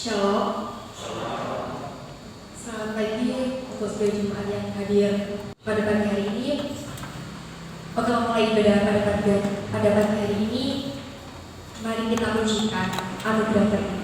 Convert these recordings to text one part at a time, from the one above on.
Shalom. Selamat pagi untuk saudara Jemaat yang hadir pada pagi hari ini. Untuk memulai ibadah pada pagi hari ini, mari kita pujikan anugerah terindah.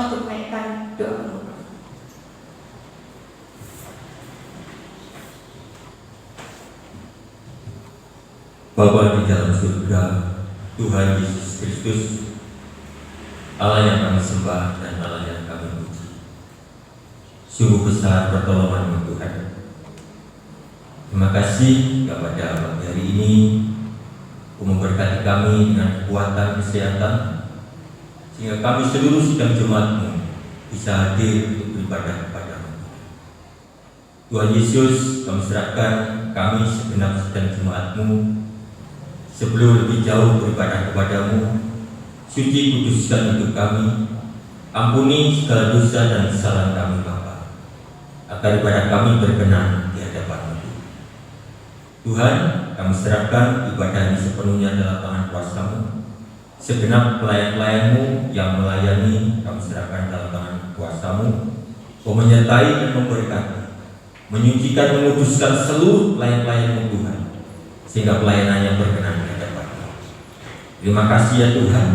Tolong tunaikan doamu. Bapa di dalam surga, Tuhan Yesus Kristus, Allah yang kami sembah dan Allah yang kami puji. Sungguh besar pertolongan-Mu Tuhan. Terima kasih kepada pagi hari ini, memberkati kami dengan kekuatan kesehatan, sehingga kami seluruh sidang jemaat-Mu bisa hadir untuk beribadah kepada-Mu. Tuhan Yesus, kami serahkan kami segenap sidang jemaat-Mu. Sebelum lebih jauh beribadah kepada-Mu, suci kuduskan hidup kami, ampuni segala dosa dan kesalahan kami Bapa, agar ibadah kami berkenan di hadapan-Mu. Tuhan, kami serahkan ibadah ini sepenuhnya dalam tangan kuasa-Mu. Segenap pelayan-pelayan-Mu yang melayani, kami serahkan dalam tangan kuasa-Mu, menyertai dan memberkati, menyucikan, menguduskan seluruh pelayan-pelayan-Mu Tuhan, sehingga pelayanannya berkenan di hadapan-Mu. Terima kasih ya Tuhan.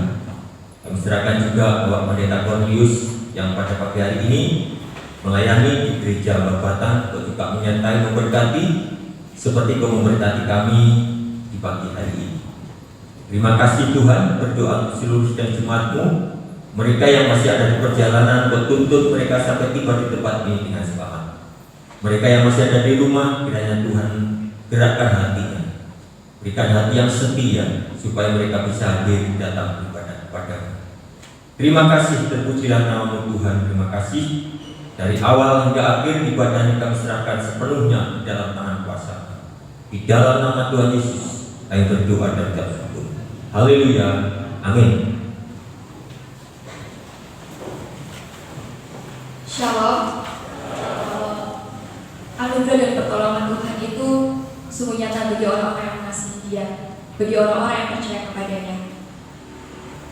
Kami serahkan juga Bapak Pendeta Cornelius yang pada pagi hari ini melayani di gereja Bapatan, untuk juga menyertai, memberkati seperti Kau memberkati kami di pagi hari ini. Terima kasih Tuhan. Berdoa untuk seluruh sidang jemaat-Mu, mereka yang masih ada di perjalanan, bertuntut mereka sampai tiba di tempat ini dengan selamat. Mereka yang masih ada di rumah, kiranya Tuhan gerakkan hatinya, berikan hati yang setia supaya mereka bisa hadir datang beribadah kepada-Mu. Terima kasih, terpujilah nama-Mu Tuhan. Terima kasih. Dari awal hingga akhir ibadah yang kami serahkan sepenuhnya di dalam tangan kuasa. Di dalam nama Tuhan Yesus kami berdoa dan bersyukur. Haleluya. Amin. Shalom. Anugerah dan pertolongan Tuhan itu sungguh nyata bagi orang-orang yang mengasihi Dia, bagi orang-orang yang percaya kepadanya.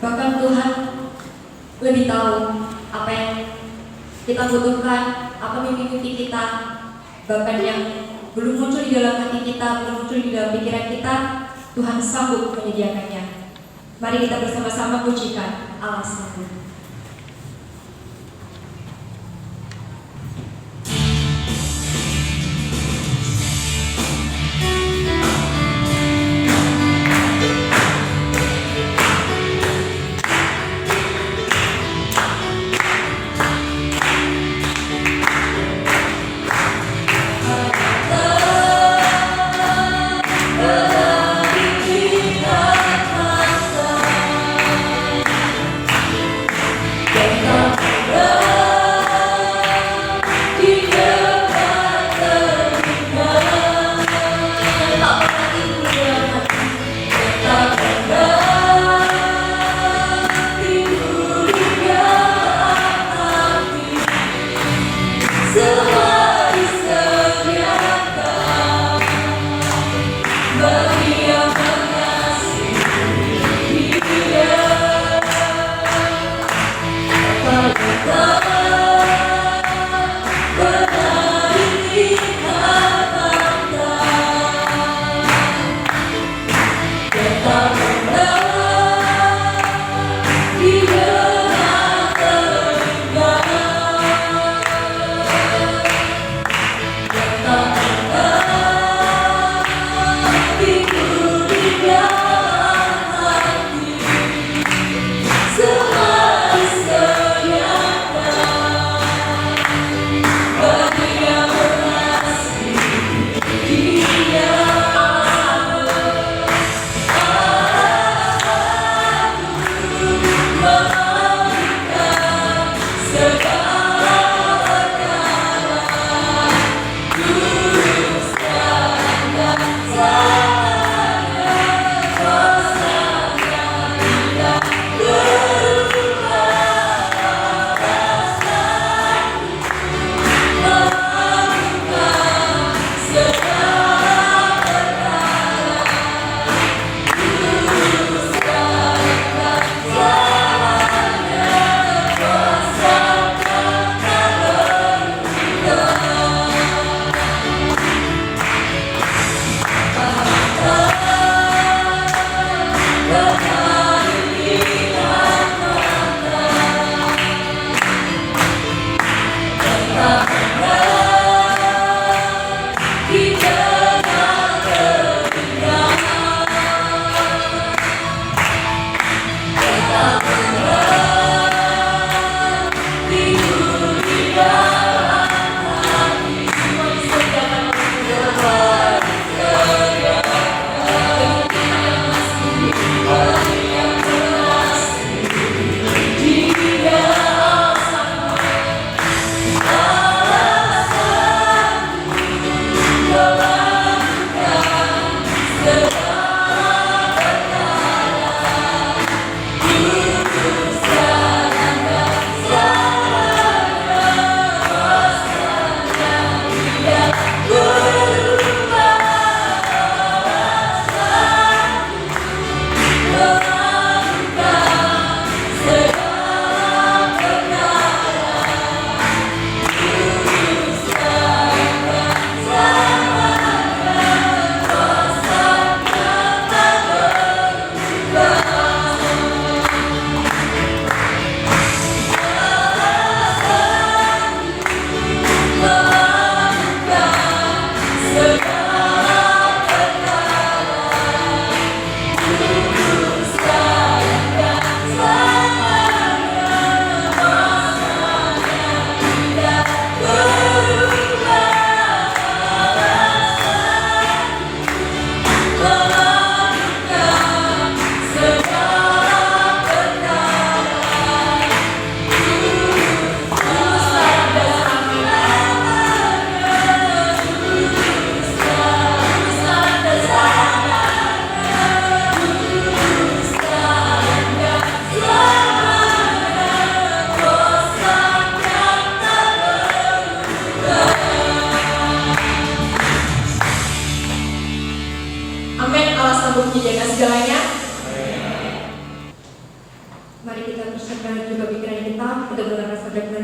Bahkan Tuhan lebih tahu apa yang kita butuhkan, apa mimpi-mimpi kita, bahkan yang belum muncul di dalam hati kita, belum muncul di dalam pikiran kita, Tuhan sanggup menyediakannya. Mari kita bersama-sama pujikan Allah sanggup.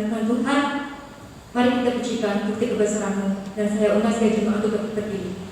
kebenaran Tuhan, mari kita pujikan bukti kebesaran-Mu. Dan saya undang sekali jemaat untuk berdiri.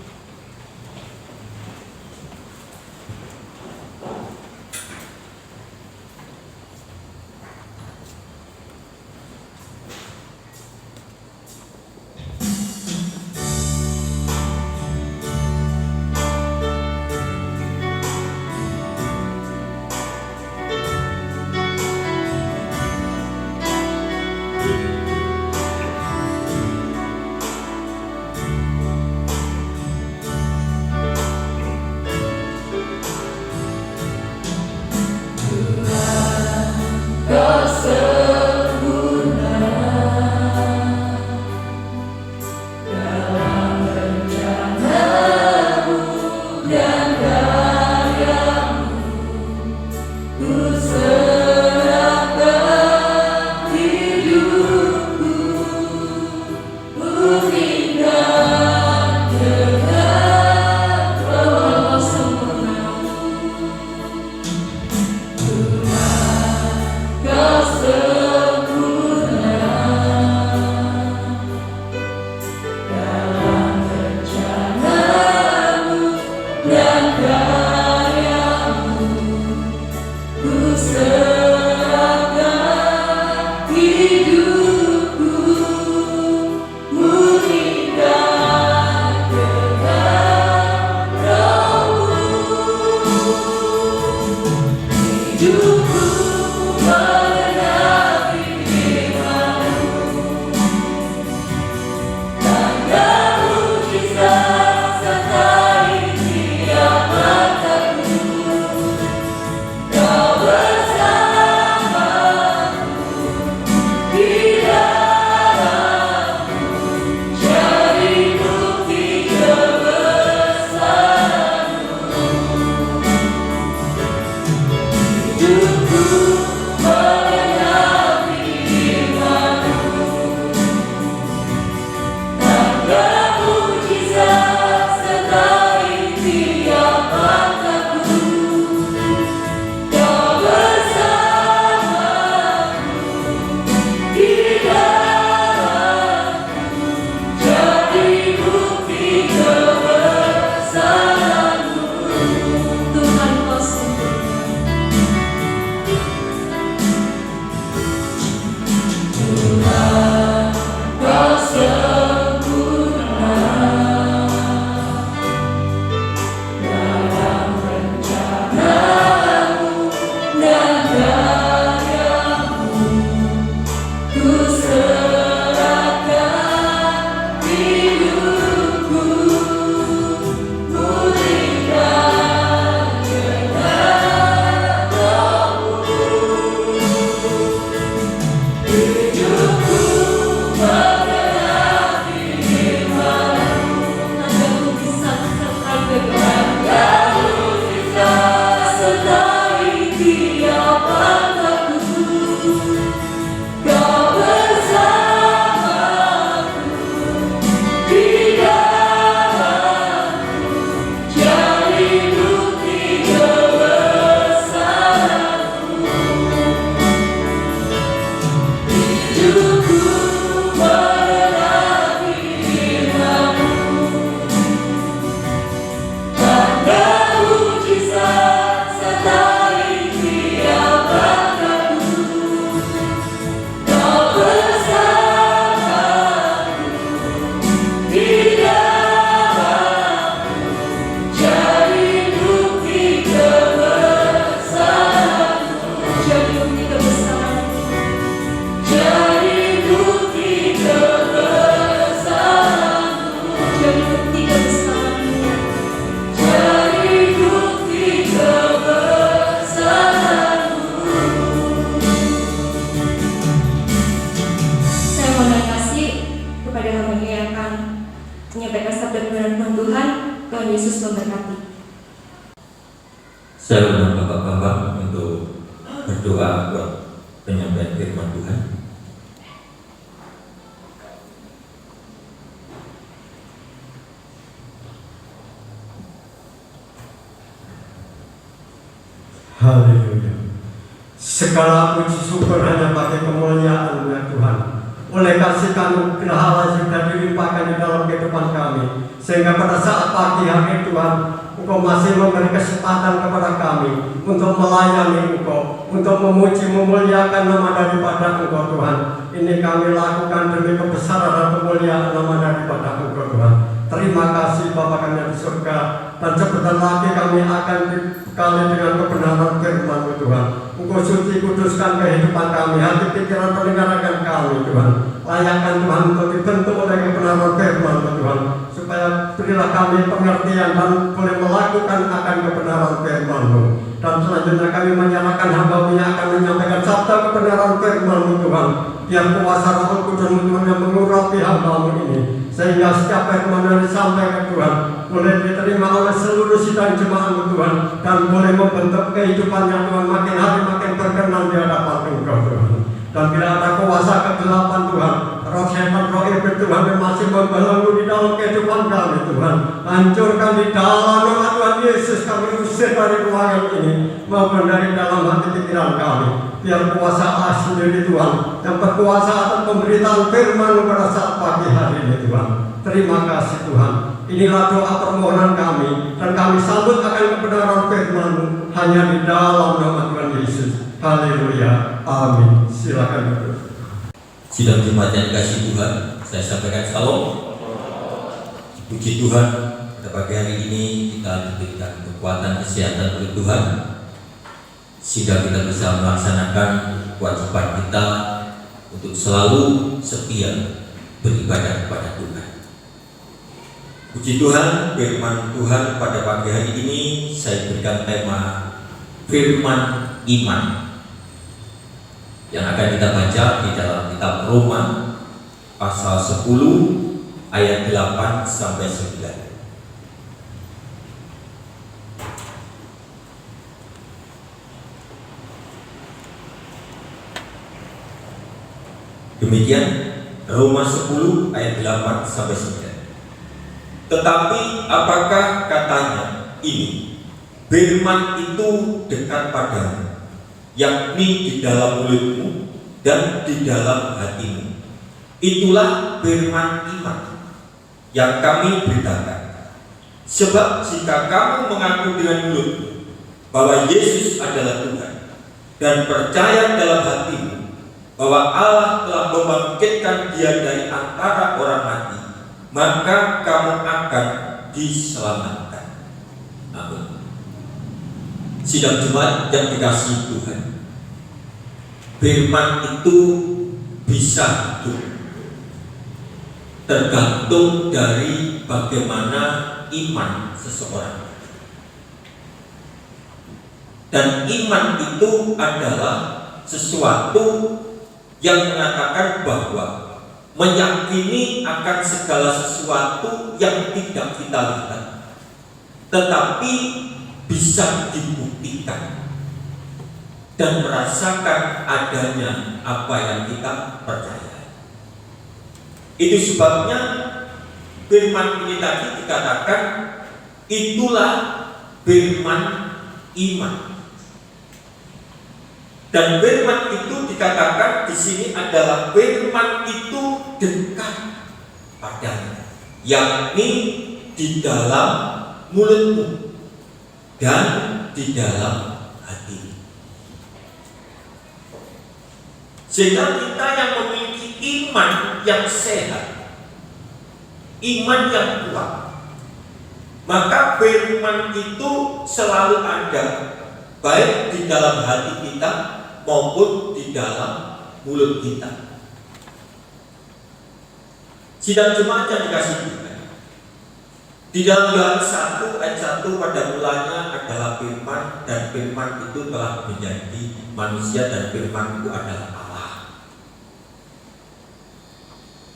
menyampaikan sabda kebenaran Tuhan. Tuhan Yesus memberkati. Saya undang Bapak-Bapak untuk berdoa buat penyampaian firman Tuhan. Haleluya. Segala puji syukur hanya bagi kemuliaan ya Tuhan. Oleh kasih kanugerah yang sudah dilimpahkan di dalam kehidupan kami, sehingga pada saat pagi hari Tuhan, Engkau masih memberi kesempatan kepada kami untuk melayani Engkau, untuk memuji memuliakan nama daripada Engkau Tuhan. Ini kami lakukan demi kebesaran dan kemuliaan nama daripada Engkau Tuhan. Terima kasih Bapa kami di surga, dan sebentar lagi kami akan dibekali dengan kebenaran firman-Mu Tuhan. Engkau suci kuduskan kehidupan kami, hati pikiran pendengaran kami Tuhan. Layakkan Tuhan untuk dibentuk oleh kebenaran firman-Mu Tuhan, supaya berilah kami pengertian dan boleh melakukan akan kebenaran firman-Mu. Dan selanjutnya kami menyerahkan hamba-Mu yang akan menyampaikan sabda kebenaran firman-Mu Tuhan. Biar kuasa Roh Kudus-Mu Tuhan yang mengurapi hamba-Mu ini, sehingga setiap firman yang disampaikan Tuhan boleh diterima oleh seluruh sidang jemaat-Mu Tuhan, dan boleh membentuk kehidupannya Tuhan makin hari makin berkenan di hadapan Engkau Tuhan. Dan bila ada kuasa kegelapan Tuhan, roh setan, roh iblis Tuhan yang masih membelenggu di dalam kehidupan kami Tuhan, hancurkan di dalam nama Tuhan Yesus. Kami usir dari ruangan ini maupun dari dalam hati pikiran kami. Biar kuasa Allah sendiri Tuhan yang berkuasa atas pemberitaan firman pada saat pagi hari ini Tuhan. Terima kasih Tuhan. Inilah doa permohonan kami, dan kami sambut akan kebenaran firman-Mu hanya di dalam nama Tuhan Yesus. Haleluya. Amin. Silakan duduk. Sidang jemaat yang dikasihi Tuhan, saya sampaikan salam. Puji Tuhan, pada pagi hari ini kita diberikan kekuatan kesehatan oleh Tuhan, sehingga kita bisa melaksanakan kewajiban kita untuk selalu setia beribadah kepada Tuhan. Puji Tuhan, firman Tuhan pada pagi hari ini saya berikan tema firman iman yang akan kita baca di dalam kitab Roma pasal 10 ayat 8 sampai 9. Demikian Roma 10 ayat 8 sampai 9. Tetapi apakah katanya ini? Firman itu dekat padamu, yakni di dalam mulutmu dan di dalam hatimu. Itulah firman iman yang kami beritakan. Sebab jika kamu mengaku dengan mulutmu bahwa Yesus adalah Tuhan, dan percaya dalam hatimu bahwa Allah telah membangkitkan Dia dari antara orang mati, maka kamu akan diselamatkan. Amin. Sidang jemaat yang dikasihi Tuhan, firman itu bisa hidup tergantung dari bagaimana iman seseorang. Dan iman itu adalah sesuatu yang mengatakan bahwa meyakini akan segala sesuatu yang tidak kita lihat, tetapi bisa dibuktikan dan merasakan adanya apa yang kita percaya. Itu sebabnya firman ini tadi dikatakan itulah firman iman. Dan firman itu dikatakan di sini adalah firman itu dekat padanya, yakni di dalam mulutmu dan di dalam hati. Sehingga kita yang memiliki iman yang sehat, iman yang kuat, maka firman itu selalu ada, baik di dalam hati kita maupun di dalam mulut kita. Sidang jemaat yang dikasihi Tuhan, di dalam Yohanes 1 ayat 1, pada mulanya adalah firman, dan firman itu telah menjadi manusia, dan firman itu adalah Allah.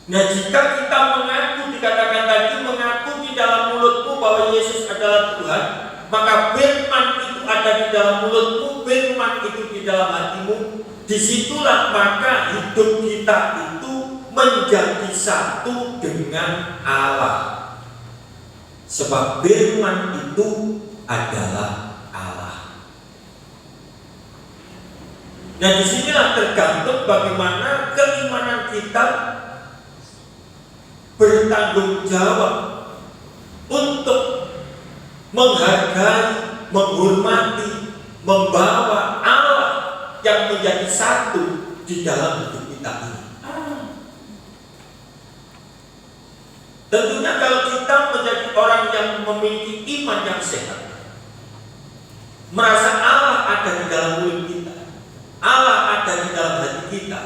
Nah, jika kita mengaku, dikatakan tadi, mengaku di dalam mulutmu bahwa Yesus adalah Tuhan, maka firman itu ada di dalam mulutmu, firman itu di dalam hatimu. Disitulah maka hidup kita itu menjadi satu dengan Allah. Sebab firman itu adalah Allah. Nah, disinilah tergantung bagaimana keimanan kita bertanggung jawab untuk menghargai, menghormati, membawa Allah yang menjadi satu di dalam hidup kita ini. Tentunya kalau kita menjadi orang yang memiliki iman yang sehat, merasa Allah ada di dalam mulut kita, Allah ada di dalam hati kita,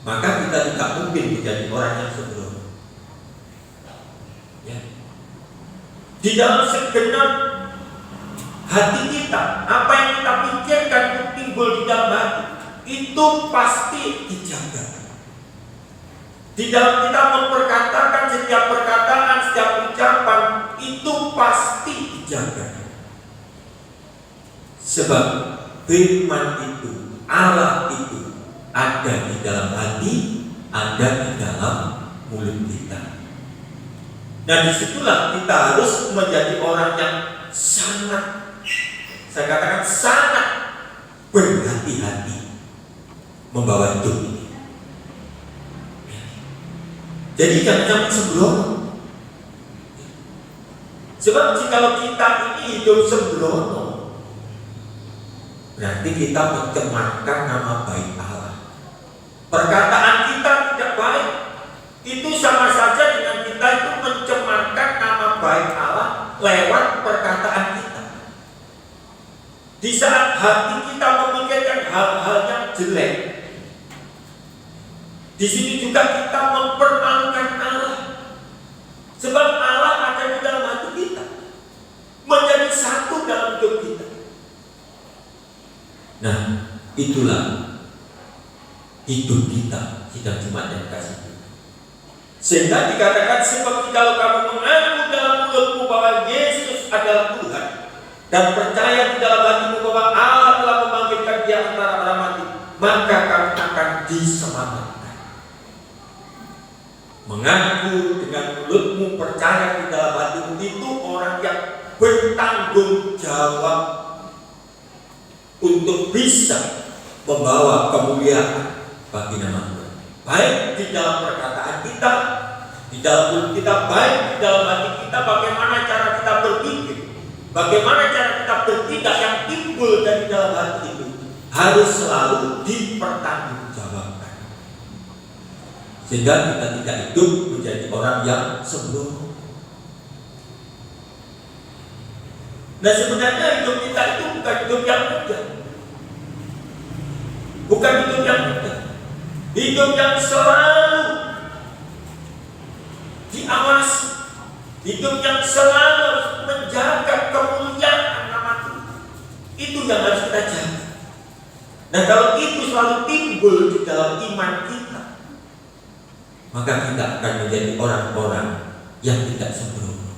maka kita tidak mungkin menjadi orang yang sembrono. Ya. Di dalam segenap hati kita, apa yang kita pikirkan itu timbul di dalam hati, itu pasti dijaga. Di dalam kita memperkatakan setiap perkataan, setiap ucapan, itu pasti dijaga. Sebab firman itu, Allah itu ada di dalam hati, ada di dalam mulut kita. Nah, disitulah kita harus menjadi orang yang sangat, saya katakan sangat berhati-hati membawa hidup ini. Jadi jangan sembrono. Sebab jika kita ini hidup sembrono, berarti kita mencemarkan nama baik Allah. Perkataan kita tidak baik, itu sama saja dengan kita itu mencemarkan nama baik Allah lewat perkataan kita. Di saat hati kita memikirkan hal-hal yang jelek, di sini juga kita mempermalukan Allah. Sebab Allah ada di dalam hati kita, menjadi satu dalam hidup kita. Nah, itulah hidup kita sidang Jumat yang kasih. Sehingga dikatakan seperti kalau kamu mengaku dalam mulutmu bahwa Yesus adalah Tuhan dan percaya di dalam hatimu bahwa Allah telah membangkitkan Dia antara orang mati, maka kamu akan diselamatkan. Mengaku dengan mulutmu, percaya di dalam hatimu, itu orang yang bertanggung jawab untuk bisa membawa kemuliaan bagi nama Tuhan. Baik di dalam perkataan kita, di dalam mulut kita, baik di dalam hati kita, bagaimana cara kita berpikir, bagaimana cara kita bertindak yang timbul dari dalam hati itu harus selalu dipertanggungjawabkan. Sehingga kita tidak hidup menjadi orang yang sembrono. Nah, sebenarnya hidup kita itu bukan hidup yang mudah, bukan hidup yang mudah, hidup yang selalu diawasi, hidup yang selalu harus menjaga kemuliaan nama Tuhan. Itu yang harus kita jaga. Nah, kalau itu selalu timbul di dalam iman kita, maka kita akan menjadi orang-orang yang tidak sembrono.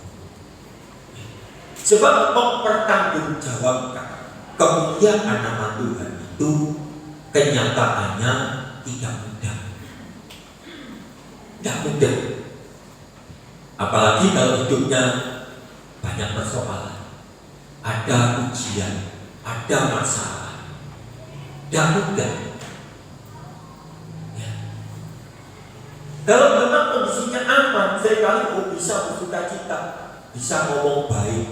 Sebab mempertanggungjawabkan kemuliaan nama Tuhan itu kenyataannya tidak mudah. Tidak mudah. Apalagi kalau hidupnya banyak persoalan, ada ujian, ada masalah. Tidak mudah. Kalau memang kondisinya aman, seringkali bisa bersuka cita, bisa ngomong baik,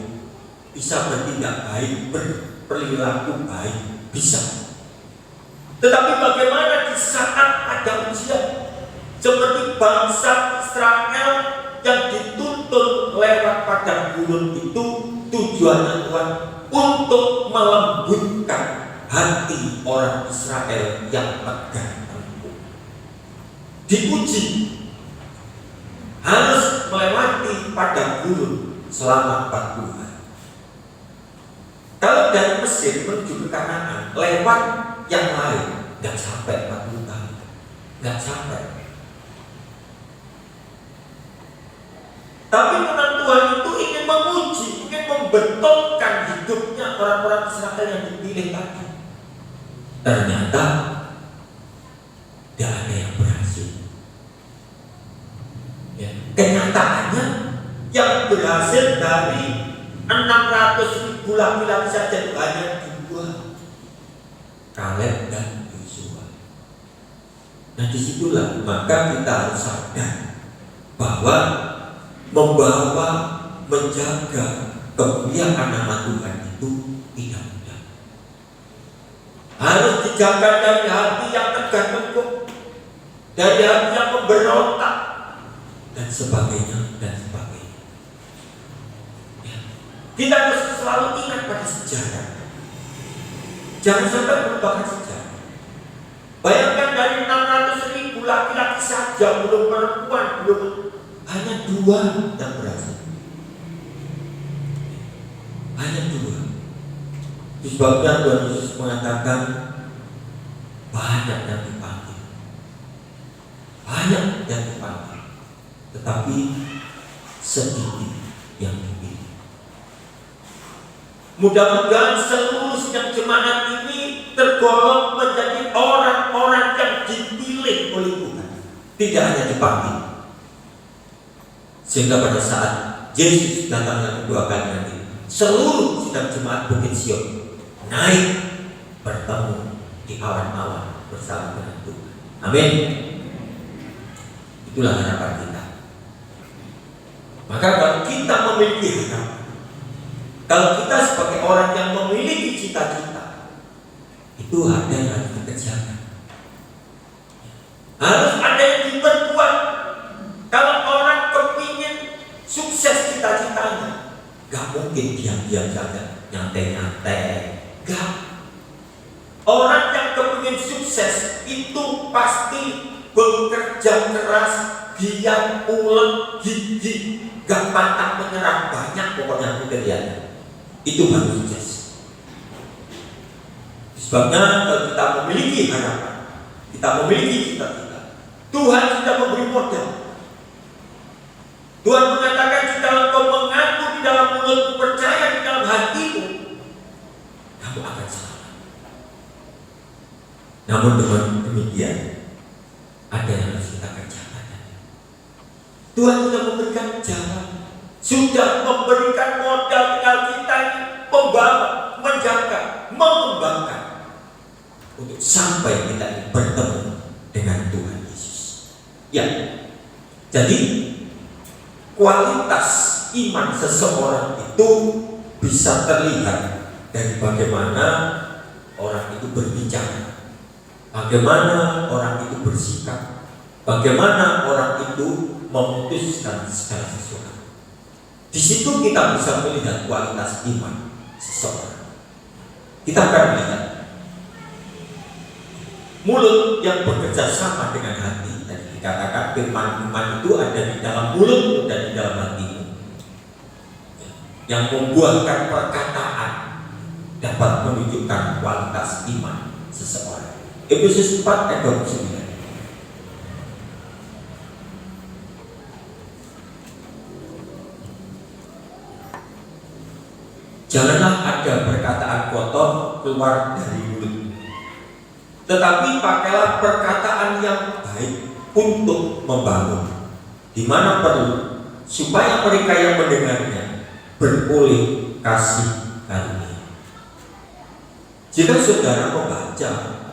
bisa bertindak baik, berperilaku baik, bisa. Tetapi bagaimana di saat ada ujian, seperti bangsa Israel yang dituntun lewat padang gurun itu, tujuannya Tuhan untuk melembutkan hati orang Israel yang tegar. Diuji, harus melewati padang gurun selama 40 hari. Kalau dari Mesir menuju ke Kanaan lewat yang lain, nggak sampai 40 tahun, nggak sampai. Tapi memang Tuhan itu ingin menguji, ingin membetulkan hidupnya orang-orang Israel yang dipilih tadi. Ternyata tidak ada yang berhasil. Ya. Kenyataannya yang berhasil dari 600.000 laki-laki saja itu hanya 2. Kaleb dan Yosua. Nah disitulah maka kita harus sadar bahwa membawa, menjaga kemuliaan nama Tuhan itu tidak mudah. Harus dijaga dari hati yang tergantung, dari hati yang memberontak, dan sebagainya, dan sebagainya. Ya. Kita harus selalu ingat pada sejarah. Jangan sampai melupakan sejarah. Bayangkan dari 600.000 laki-laki saja, belum perempuan, belum, hanya 2 yang berhasil. Hanya 2. Sebabnya Tuhan Yesus mengatakan banyak yang dipanggil, banyak yang dipanggil, tetapi sedikit yang dipilih. Mudah-mudahan seluruh sidang jemaat ini tergolong menjadi orang-orang yang dipilih oleh Tuhan, tidak hanya dipanggil. Sehingga pada saat Yesus datang yang kedua kali nanti, seluruh sidang jemaat Bukit Sion naik bertemu di awan-awan bersama dengan Tuhan. Amin. Itulah harapan kita. Maka kalau kita memiliki harapan, kalau kita sebagai orang yang memiliki cita-cita, itu ada yang harus dikerjakan, harus ada yang diperbuat. Kalau orang kepingin sukses cita-citanya, gak mungkin diam-diam saja, nyantai-nyantai. Gak. Orang yang kepingin sukses itu pasti bekerja keras, giat, ulet, gigih, gak pantang menyerah, banyak pokoknya kriterianya. Itu baru sukses. Sebabnya kalau kita memiliki harapan, kita memiliki cita-cita, Tuhan sudah memberi modal. Tuhan mengatakan, jika engkau mengaku di dalam mulutmu, percaya di dalam hatimu, kamu akan selamat. Namun dengan demikian, ada yang harus kita kerjakan. Tuhan sudah memberikan jalan, sudah memberikan modal, tinggal kita ini membawa, menjaga, mengembangkan untuk sampai kita ini bertemu dengan Tuhan Yesus. Ya, jadi kualitas iman seseorang itu bisa terlihat dari bagaimana orang itu berbicara, bagaimana orang itu bersikap, bagaimana orang itu memutuskan segala sesuatu. Di situ kita bisa melihat kualitas iman seseorang. Kita akan melihat mulut yang bekerja sama dengan hati. Tadi dikatakan firman iman itu ada di dalam mulut dan di dalam hatimu, yang membuahkan perkataan dapat menunjukkan kualitas iman seseorang. Efesus 4 ayat 29. Janganlah ada perkataan kotor keluar dari mulut, tetapi pakailah perkataan yang baik untuk membangun, di mana perlu, supaya mereka yang mendengarnya beroleh kasih karunia. Jika saudara membaca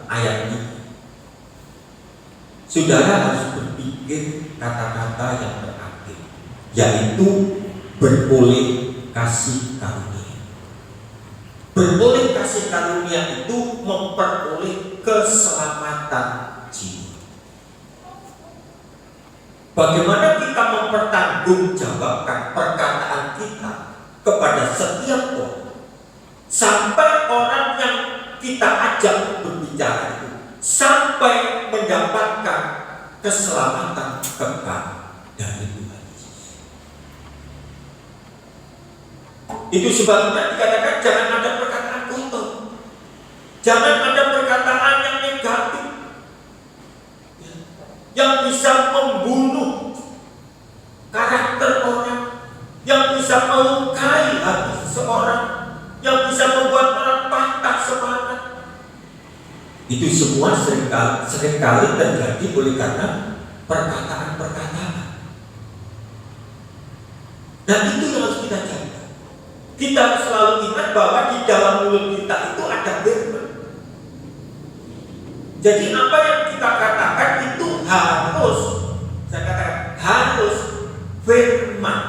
ayat ini, saudara harus berpikir kata-kata yang terakhir, yaitu beroleh kasih karunia. Beroleh kasih karunia itu memperoleh keselamatan jiwa. Bagaimana kita mempertanggungjawabkan perkataan kita kepada setiap orang, sampai orang yang kita ajak berbicara itu sampai mendapatkan keselamatan kekal dari Tuhan Yesus. Itu sebabnya dikatakan jangan ada perkataan kotor, jangan ada perkataan yang negatif, yang bisa membunuh karakter orang, yang bisa melukai hati seseorang, yang bisa membuat orang patah semangat. Itu semua seringkali terjadi oleh karena perkataan-perkataan. Dan itu yang harus kita jaga. Kita selalu ingat bahwa di dalam mulut kita itu ada firman. Jadi apa yang kita katakan itu harus, saya katakan harus firman.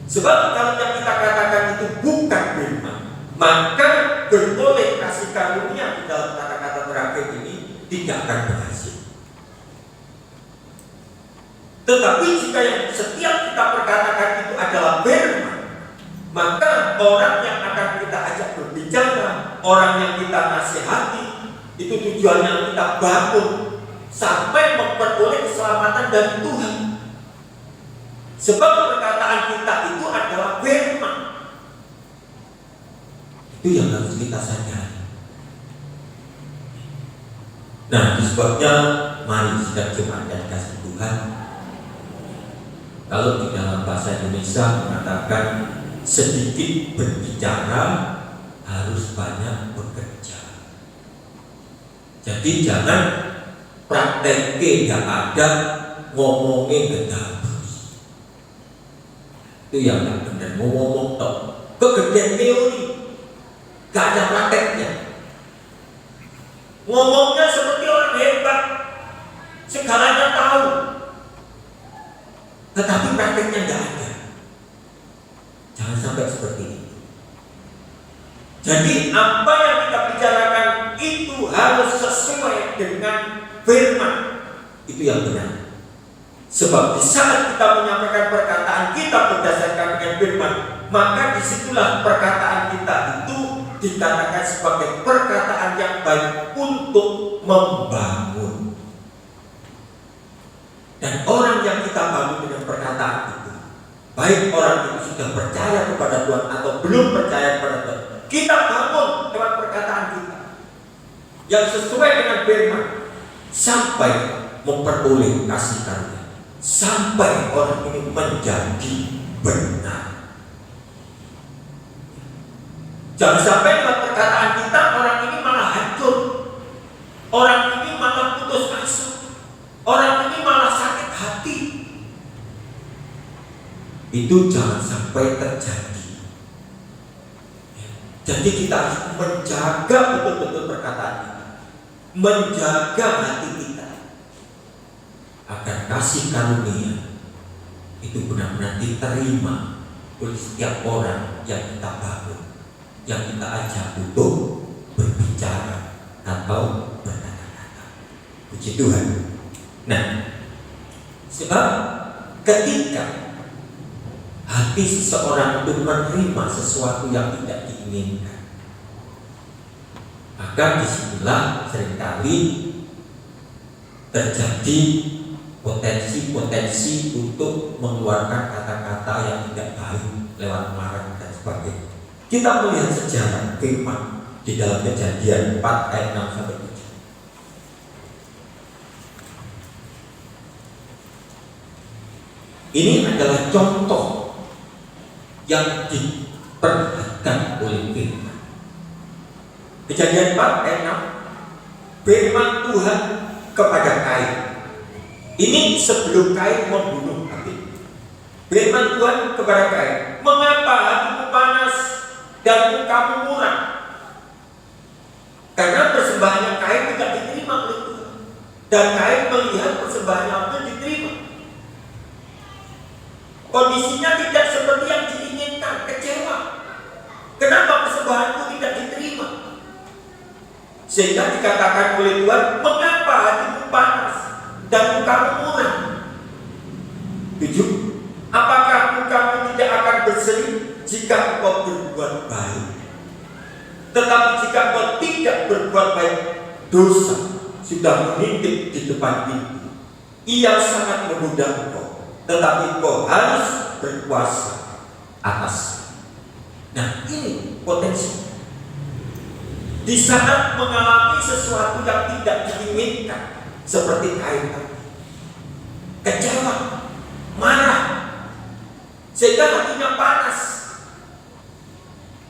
Sebab kalau yang kita katakan itu bukan firman, maka beroleh kasih karunia di dalam kata-kata terakhir ini tidak akan berhasil. Tetapi jika yang setiap kita perkatakan itu adalah firman, maka orang yang akan kita ajak berbicara, orang yang kita nasihati, itu tujuannya kita bangun sampai memperoleh keselamatan dari Tuhan. Sebab perkataan kita itu adalah firman. Itu yang harus kita sadari. Nah, sebabnya mari kita jemaat dan kasih Tuhan, kalau di dalam bahasa Indonesia mengatakan sedikit berbicara harus banyak bekerja. Jadi jangan prakteknya nggak ada, ngomongnya gedabus. Itu yang nggak benar, ngomong tok, kegedean teori, nggak ada prakteknya. Ngomongnya seperti orang hebat, segalanya tahu, tetapi prakteknya nggak ada. Jangan sampai seperti itu. Jadi apa yang kita bicarakan itu harus sesuai dengan firman. Itu yang benar. Sebab di saat kita menyampaikan perkataan kita berdasarkan dengan firman, maka disitulah perkataan kita itu dikatakan sebagai perkataan yang baik untuk membangun. Dan orang yang kita bangun dengan perkataan itu, baik orang itu sudah percaya kepada Tuhan atau belum percaya kepada Tuhan, kita bangun dengan perkataan kita yang sesuai dengan firman sampai memperoleh kasih karunia, sampai orang ini menjadi benar. Jangan sampai dengan perkataan kita orang ini malah hancur, orang ini malah putus asa, orang ini malah sakit hati. Itu jangan sampai terjadi. Jadi kita harus menjaga betul-betul perkataan kita, menjaga hati kita, agar kasih karunia itu benar-benar diterima oleh setiap orang yang kita bangun, yang kita ajak untuk berbicara atau berkata-kata. Puji Tuhan. Nah, sebab ketika hati seseorang itu menerima sesuatu yang tidak diinginkan, maka disinilah seringkali terjadi potensi-potensi untuk mengeluarkan kata-kata yang tidak baik lewat marah dan sebagainya. Kita melihat sejarah firman di dalam Kejadian 4 ayat 6 sampai 7. Ini adalah contoh yang diperhatikan oleh firman. Kejadian 4 ayat 6, firman Tuhan kepada Kain. Ini sebelum Kain membunuh Habil. Firman Tuhan kepada Kain, mengapa hatimu panas dan mukamu muram? Karena persembahannya Kain tidak diterima oleh Tuhan, dan Kain melihat persembahannya Habil diterima. Kondisinya tidak seperti yang diinginkan, kecewa. Kenapa persembahanku tidak diterima? Sehingga dikatakan oleh Tuhan, mengapa hatimu panas dan mukamu muram? 7. Apakah mukamu tidak akan berseri jika engkau berbuat baik? Tetapi jika engkau tidak berbuat baik, dosa sudah mengintip di depan pintu. Ia sangat menggoda engkau, tetapi engkau harus berkuasa atas. Nah, ini potensi. Di saat mengalami sesuatu yang tidak diinginkan, seperti Kain tadi, kecewa, marah, sehingga hatinya panas.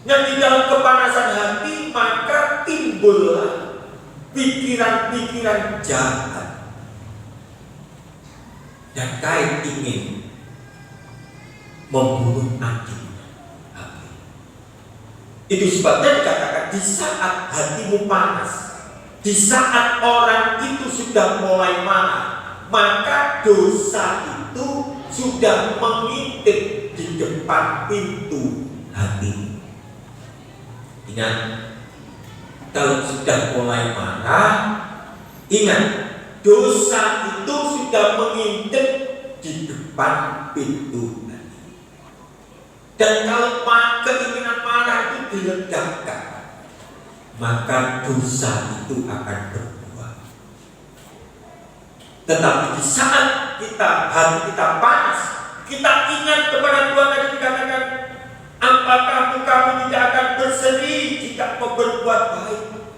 Dan di dalam kepanasan hati, maka timbullah pikiran-pikiran jahat. Dan Kain ingin membunuh adiknya Habil. Itu sebabnya dikatakan di saat hatimu panas Di saat orang itu sudah mulai marah, maka dosa itu sudah mengintip di depan pintu hati. Ingat, kalau sudah mulai marah, ingat, dosa itu sudah mengintip di depan pintu hati. Dan kalau keinginan marah itu diledakkan, maka dosa itu akan berbuah. Tetapi di saat hati kita panas, kita ingat kepada Tuhan yang dikatakan, apakah mukamu tidak akan berseri jika kau berbuat baik?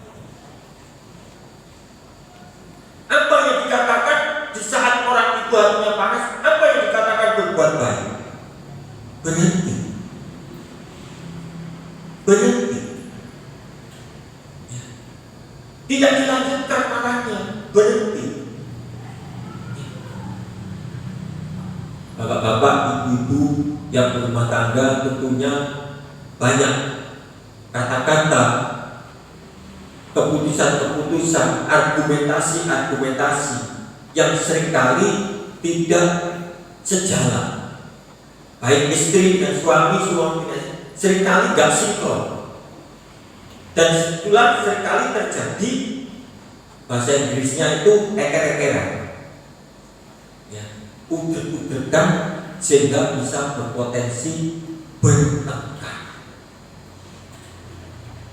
Apa yang dikatakan di saat orang itu hatinya panas? Apa yang dikatakan berbuat baik? Berhenti. Tidak dilanjutkan marahnya, berhenti. Bapak-bapak, ibu-ibu yang berumah tangga tentunya banyak kata-kata, keputusan-keputusan, argumentasi-argumentasi yang seringkali tidak sejalan. Baik istri dan suami seringkali gak sinkron. Dan itulah seringkali terjadi, bahasa Inggrisnya itu eker-ekeran, ya, ugrek-ugrekan, sehingga bisa berpotensi bertengkar.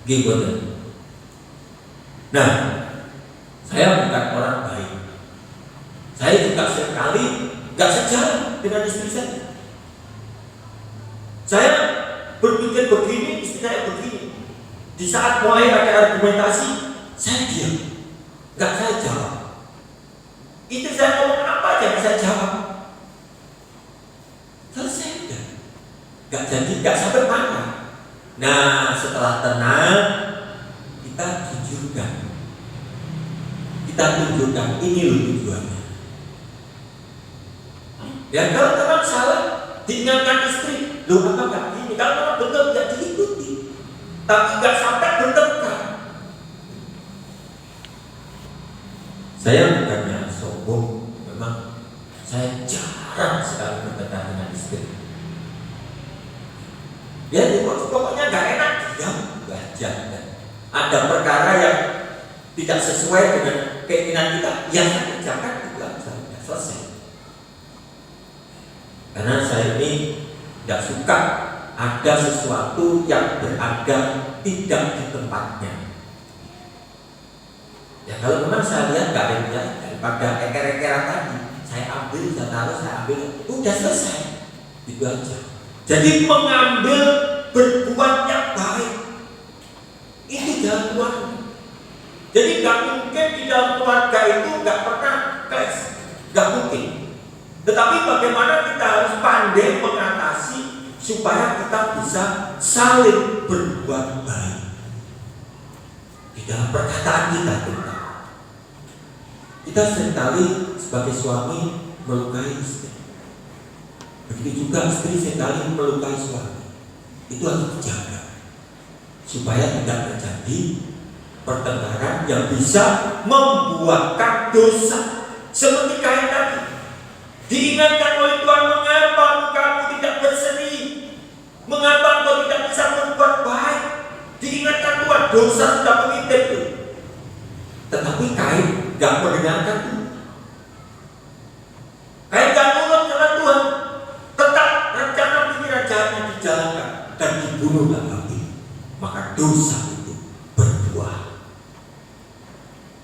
Gimana? Nah, saya bukan orang baik. Saya juga seringkali gak sejalan dengan istri saya. Saya berpikir begini, istri saya begini. Di saat mulai ada argumentasi, saya diam, nggak saya jawab. Itu saya ngomong apa aja saya jawab. Selesai udah, nggak sampai marah. Nah, setelah tenang, kita tunjukkan ini loh tujuannya. Ya kalau teman salah, diingatkan istri, loh apa nggak gini? Kalau memang betul nggak diikuti. Tapi nggak sampai bertengkar. Saya bukannya sombong, memang saya jarang sekali bertengkar dengan istri. Ya, pokoknya nggak enak diam aja. Ada perkara yang tidak sesuai dengan keinginan kita, yang saya kerjakan itu aja, selesai. Karena saya ini tidak suka ada sesuatu yang berada tidak di tempatnya. Ya kalau memang saya lihat gak ada yang lain daripada eker-ekeran tadi, saya ambil, saya taruh, saya ambil, udah selesai, itu aja. Jadi mengambil berbuat yang baik, itu jalan Tuhan. Jadi gak mungkin di dalam keluarga itu gak pernah clash, gak mungkin. Tetapi bagaimana kita harus pandai mengatasi supaya kita bisa saling berbuat baik di dalam perkataan kita. Kita seringkali sebagai suami melukai istri, begitu juga istri seringkali melukai suami. Itu harus dijaga supaya tidak terjadi pertengkaran yang bisa membuahkan dosa. Seperti kain tadi, diingatkan oleh Tuhan, mengapa kamu tidak berseri? Mengapa engkau tidak bisa berbuat baik? Diingatkan Tuhan, dosa sudah mengintip itu. Tetapi Kain gak mendengarkan itu. Kain gak nurut karena Tuhan. Tetap rencana pikiran jahatnya dijalankan dan dibunuhlah Habil. Maka dosa itu berbuah.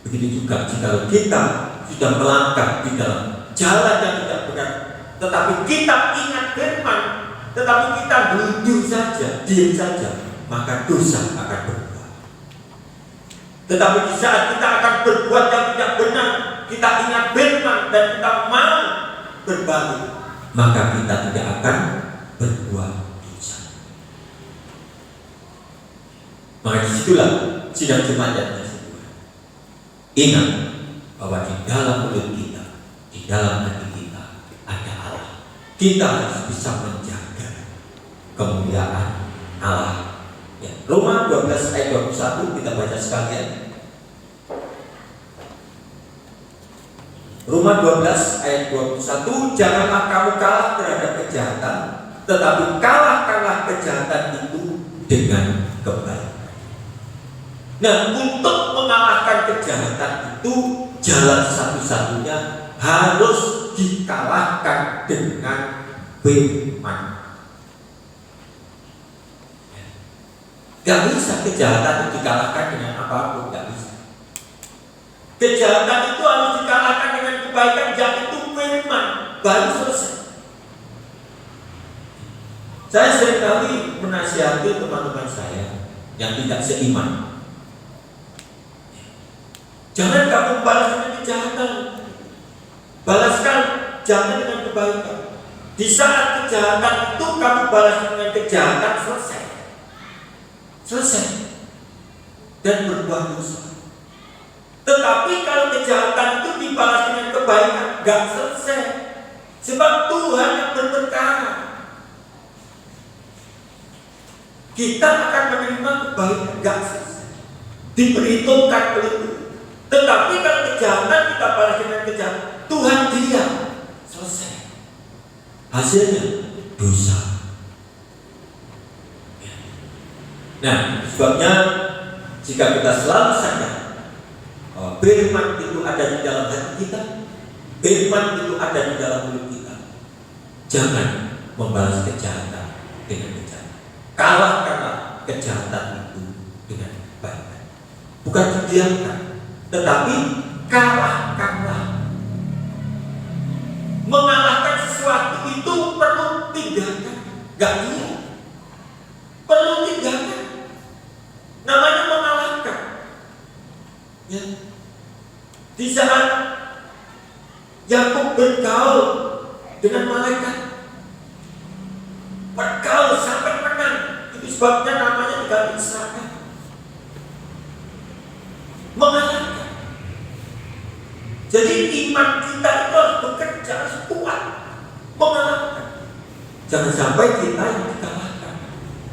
Begitu juga jika kita sudah melangkah di dalam jalan yang tidak benar, tetapi kita ingat firman, tetapi kita duduk saja, diam saja, maka dosa akan berbuah. Tetapi di saat kita akan berbuat yang tidak benar, kita ingat firman dan kita mau berbalik, maka kita tidak akan berbuat dosa. Maka disitulah sidang Jumat yang kedua. Ingat bahwa di dalam mulut kita, di dalam hati kita ada Allah. Kita harus bisa menjaga kemuliaan Allah. Ya, Roma 12 ayat 21 kita baca sekalian. Roma 12 ayat 21, janganlah kamu kalah terhadap kejahatan, tetapi kalahkanlah kejahatan itu dengan kebaikan. Nah, untuk mengalahkan kejahatan itu jalan satu-satunya harus dikalahkan dengan firman. Gak bisa kejahatan itu dikalahkan dengan apapun, gak bisa. Kejahatan itu harus dikalahkan dengan kebaikan, yaitu firman, baru selesai. Saya seringkali menasihati teman-teman saya yang tidak seiman. Jangan kamu balas dengan kejahatan, balaskan jangan dengan kebaikan. Di saat kejahatan itu kamu balas dengan kejahatan, selesai dan berbuat dosa. Tetapi kalau kejahatan itu dibalas dengan kebaikan, gak selesai. Sebab Tuhan yang berperkara. Kita akan menerima kebaikan, gak selesai, diperhitungkan oleh Tuhan. Tetapi kalau kejahatan kita balas dengan kejahatan, Tuhan diam, selesai. Hasilnya dosa. Nah, sebabnya jika kita selalu sadar bahwa firman itu ada di dalam hati kita, firman itu ada di dalam mulut kita, jangan membalas kejahatan dengan kejahatan. Kalahkanlah kejahatan itu dengan kebaikan. Bukan didiamkan, tetapi kalahkanlah. Mengalahkan sesuatu itu perlu tindakan, gak iya. Perlu tindakan. Namanya mengalahkan. Ya. Di saat Yakub bergaul dengan malaikat, bergaul sampai menang, itu sebabnya namanya diganti Israel. Mengalahkan. Jadi iman kita itu harus bekerja, harus kuat, mengalahkan. Jangan sampai kita yang dikalahkan,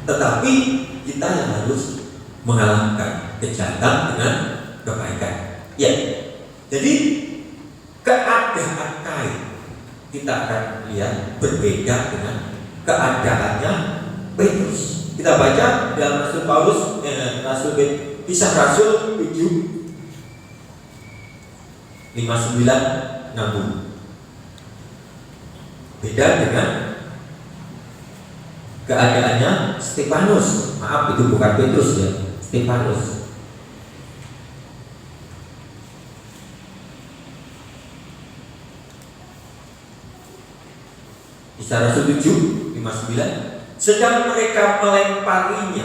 tetapi kita yang harus mengalahkan kejahatan dengan kebaikan. Ya, jadi keadaan Kain kita akan lihat berbeda dengan keadaannya Petrus. Kita baca dalam Rasul Paulus, Kisah Rasul 7 59 60. Beda dengan keadaannya Stefanus. Maaf, itu bukan Petrus ya, Stefanus. Kisah Rasul 7 59. Sedang mereka melempari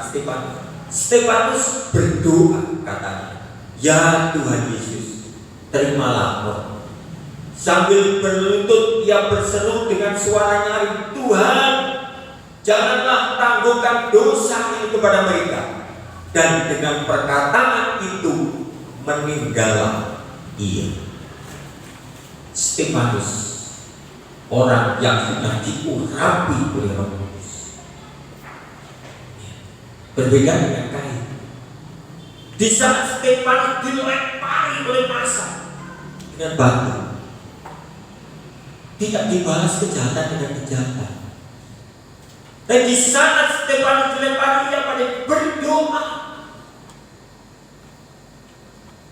Stefanus. Stefanus berdoa, katanya, ya Tuhan Yesus, terimalah roh. Sambil berlutut ia berseru dengan suara nyaring, Tuhan, janganlah tangguhkan dosa ini kepada mereka. Dan dengan perkataan itu meninggallah ia. Stefanus, orang yang sudah diurapi oleh Roh Kudus, berbeda dengan Kain. Di saat Stefanus dilempari oleh massa dengan batu, tidak dibalas kejahatan dengan kejahatan. Dan di saat Stefanus dilempari, ia pada berdoa.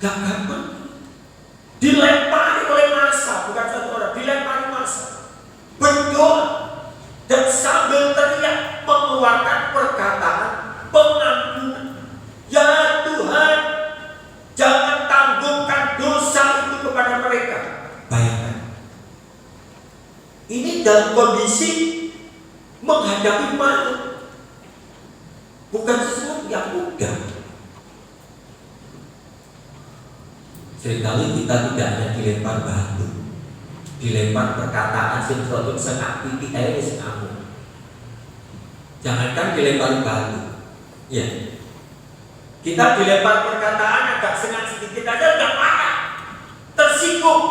Gak gampang. Dilempari oleh massa, bukan satu orang, dilempari massa. Berdoa dan sambil teriak mengeluarkan perkataan pengampunan. Ya Tuhan, jangan tangguhkan dosa itu kepada mereka. Bayangkan, ini dalam kondisi menghadapi maut, bukan sesuatu yang mudah. Seringkali kita tidak hanya dilempar batu, dilempar perkataan sesuatu sengak titik air sengamu. Jangankan dilempar batu, ya, kita dilempar perkataan agak sengak sedikit aja udah marah, tersinggung.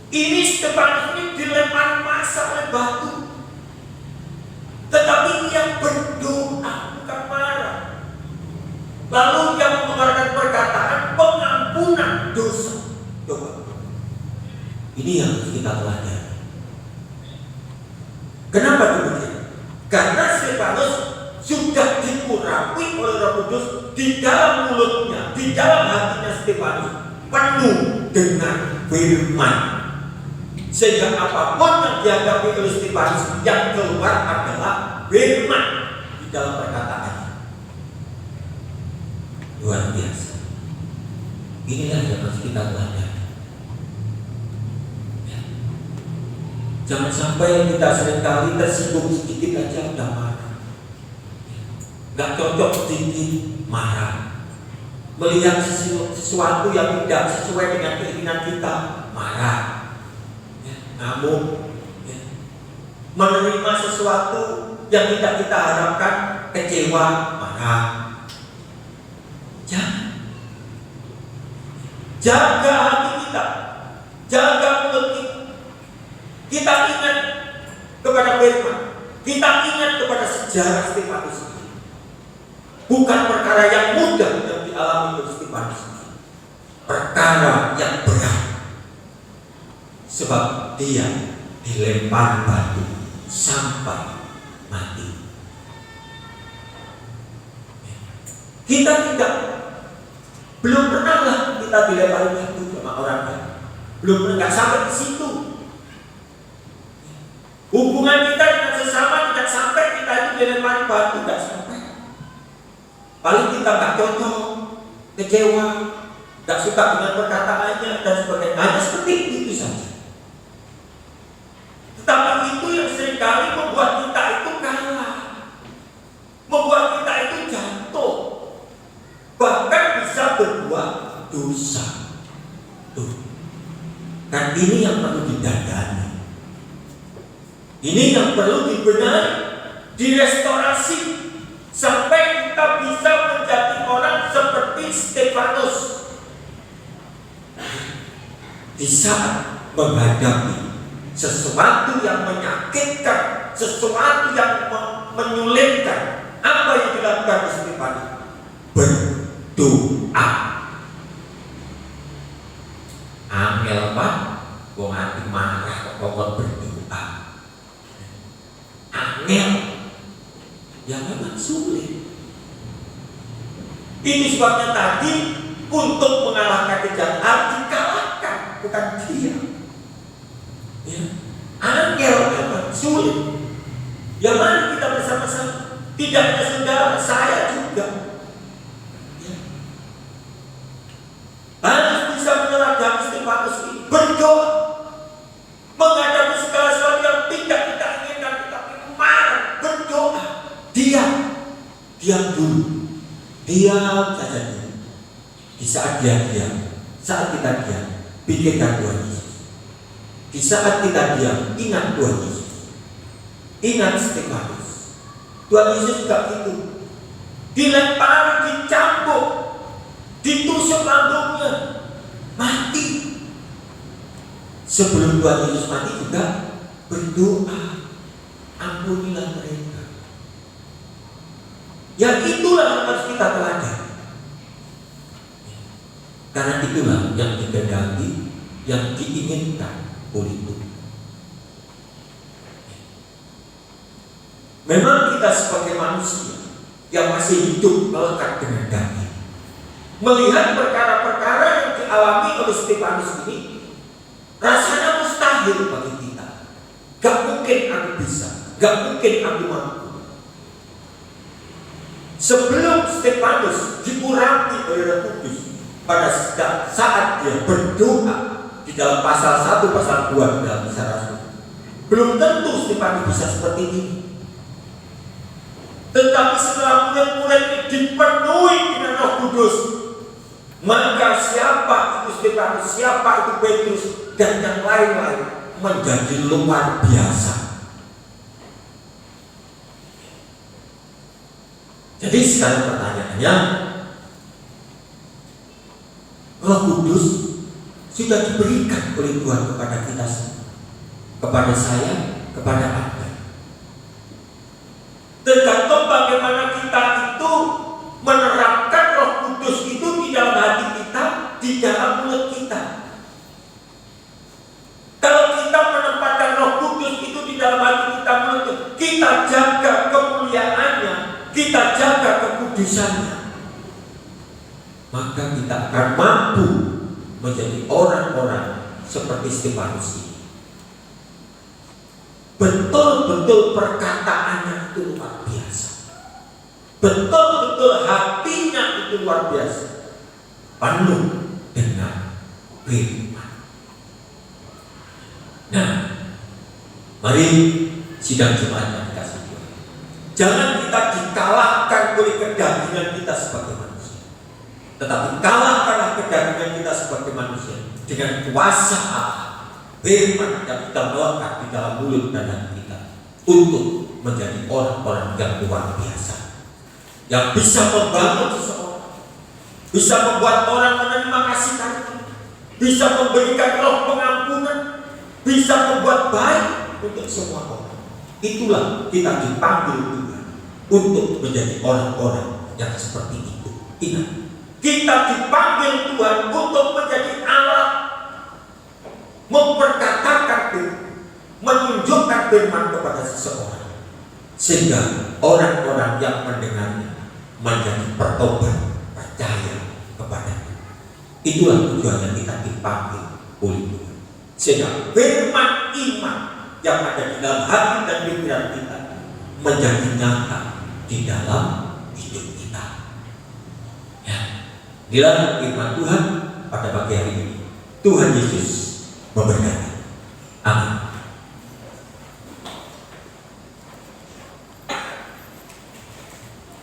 Ini Stefanus ini dilempar massa oleh batu, tetapi dia berdoa, bukan marah. Lalu dia mengeluarkan perkataan pengampunan Ini yang harus kita pelajari. Kenapa demikian? Karena Stefanus sudah diurapi oleh Roh Kudus di dalam mulutnya, di dalam hatinya Stefanus penuh dengan firman. Sehingga apapun yang dihadapi oleh Stefanus, yang keluar adalah firman di dalam perkataannya. Luar biasa. Inilah yang harus kita pelajari. Jangan sampai kita seringkali tersinggung sedikit aja udah marah, gak cocok sedikit marah, melihat sesuatu yang tidak sesuai dengan keinginan kita marah, ngamuk, menerima sesuatu yang tidak kita harapkan kecewa marah. Jaga hati kita, jaga mulut kita. Kita ingat kepada firman, kita ingat kepada sejarah Stefanus. Bukan perkara yang mudah yang dialami oleh Stefanus, perkara yang berat. Sebab dia dilempar batu sampai mati. Kita belum pernah lah kita dilempar batu sama orang lain. Belum pernah sampai di situ. Hubungan kita dengan sesama tidak sampai kita itu dilempari batu, tidak sampai. Paling kita nggak cocok, kecewa, nggak suka dengan perkataannya dan sebagainya. Hanya seperti itu saja. Tetapi itu yang seringkali membuat kita itu kalah, membuat kita itu jatuh, bahkan bisa berbuat dosa. Tuh. Dan ini yang perlu didadani. Ini yang perlu dibenahi, direstorasi, sampai kita bisa menjadi orang seperti Stefanus. Di saat menghadapi sesuatu yang menyakitkan, sesuatu yang menyulitkan, apa yang dilakukan Stefanus? Berdoa. Angel Pak, wong ati marah kok berdoa. Angel yang memang sulit. Ini sebabnya tadi untuk mengalahkan kejahatan dikalahkan, bukan dia. Ya. Angel memang sulit. Ya mari kita bersama-sama. Tidak hanya saudara, saya juga. Ya. Harus bisa menyelamatkan Stefanus ini. Berdoa, menghadapi segala sesuatu yang tidak kita inginkan, tetapi marah, berdoa, diam dulu, diam saja dulu. Di saat dia diam, saat kita diam, pikirkan Tuhan Yesus. Di saat kita diam, ingat Tuhan Yesus, ingat Stefanus. Tuhan Yesus juga gitu, dilempar, dicambuk, ditusuk lambungnya, mati. Sebelum Tuhan Yesus mati juga berdoa, ampunilah mereka. Yang itulah yang harus kita pelajari. Karena itulah yang dikehendaki, yang diinginkan oleh Tuhan. Memang kita sebagai manusia yang masih hidup melekat dengan daging, melihat perkara-perkara yang dialami oleh Stefanus ini, rasanya mustahil bagi kita. Gak mungkin aku bisa, gak mungkin aku mampu. Sebelum Stefanus diurapi oleh Roh Kudus, pada saat dia berdoa di dalam pasal 1, pasal 2 di dalam Kisah Rasul, belum tentu Stefanus bisa seperti ini. Tetapi setelah murid-murid ini dipenuhi dengan Roh Kudus, maka siapa itu Stefanus, siapa itu Petrus, dan yang lain-lain menjadi luar biasa. Jadi sekarang pertanyaannya, Roh Kudus sudah diberikan oleh Tuhan kepada kita semua, kepada saya, kepada Anda. Tergantung bagaimana kita itu menerapkan Roh Kudus itu di dalam hati kita, di dalam mulut kita. kudusanya, maka kita akan mampu menjadi orang-orang seperti Stefanus ini. Betul-betul perkataannya itu luar biasa, betul-betul hatinya itu luar biasa, penuh dengan firman. Nah, mari sidang jemaat yang dikasihi Tuhan, jangan kita dikalahkan oleh kedagingan kita sebagai manusia, tetapi kalahkanlah kedagingan kita sebagai manusia dengan kuasa Allah, firman yang kita melekat di dalam mulut dan hati kita, untuk menjadi orang-orang yang luar biasa, yang bisa membangun seseorang, bisa membuat orang menerima kasih karunia, bisa memberikan roh pengampunan, bisa membuat baik untuk semua orang. Itulah kita dipanggil Tuhan untuk menjadi orang-orang yang seperti itu. Ingat, kita dipanggil Tuhan untuk menjadi alat memperkatakan firman, menunjukkan firman kepada seseorang, sehingga orang-orang yang mendengarnya menjadi bertobat, percaya kepadanya. Itulah tujuannya kita dipanggil oleh Tuhan, sehingga firman iman yang ada di dalam hati dan pikiran kita menjadi nyata di dalam hidup kita. Ya, di dalam firman Tuhan pada pagi hari ini, Tuhan Yesus memberkati. Amin.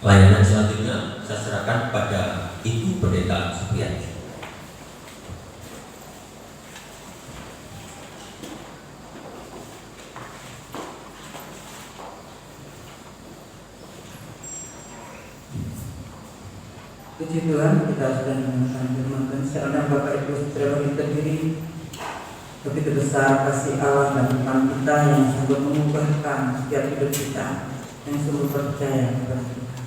Layanan selanjutnya saya serahkan pada Ibu Pendeta Supriyati. Puji Tuhan, kita sudah mendengarkan firman Tuhan. Sekarang Bapak Ibu saudara kita berdiri. Begitu besar kasih Allah dan iman kita yang sanggup mengubahkan setiap hidup kita, yang sungguh percaya kepada kita.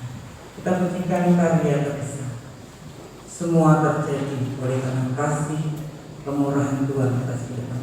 Kita pujikan karya terbesar. Semua terjadi oleh karena kasih kemurahan Tuhan atas hidup kita.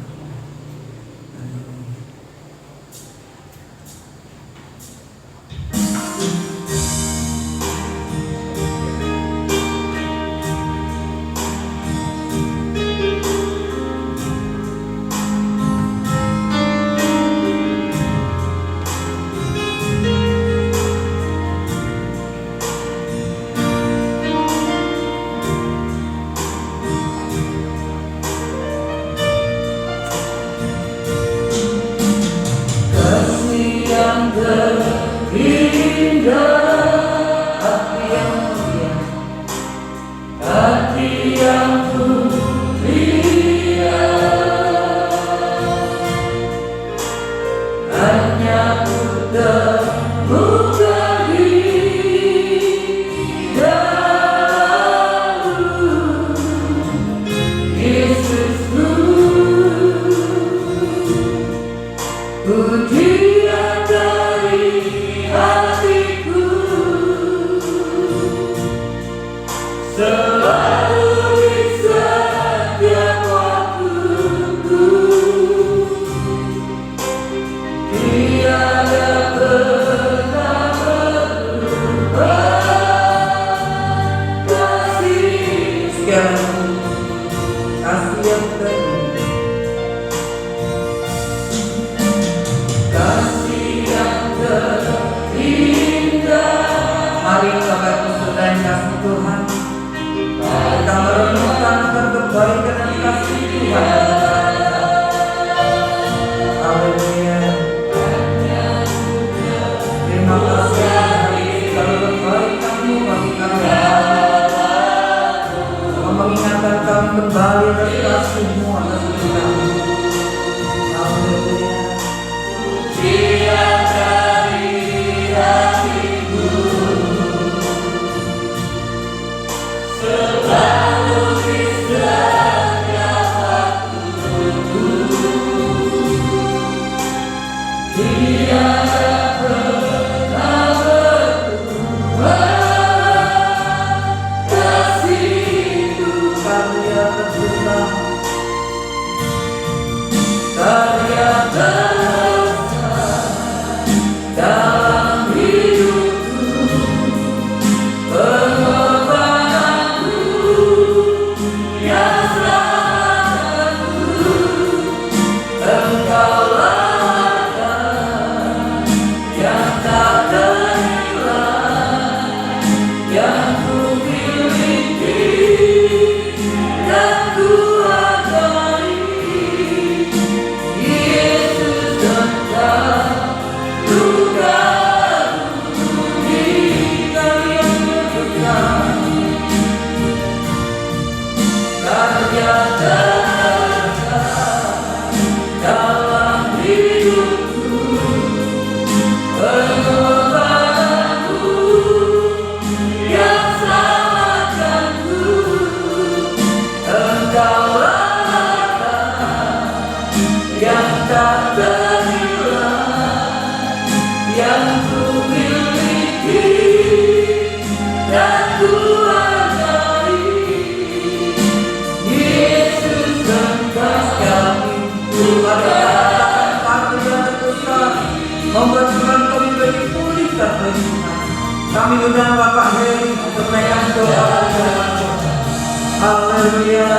Kasih Tuhan yang terbesar. tak ternilai yang ku miliki dan ku hargai. Yesus tentang kami, Tuhan katakan kami yang besar, membuat Tuhan kami bagi pulihkan bagi Tuhan. Kami undang Bapak Heri untuk menaikkan doa. Haleluya.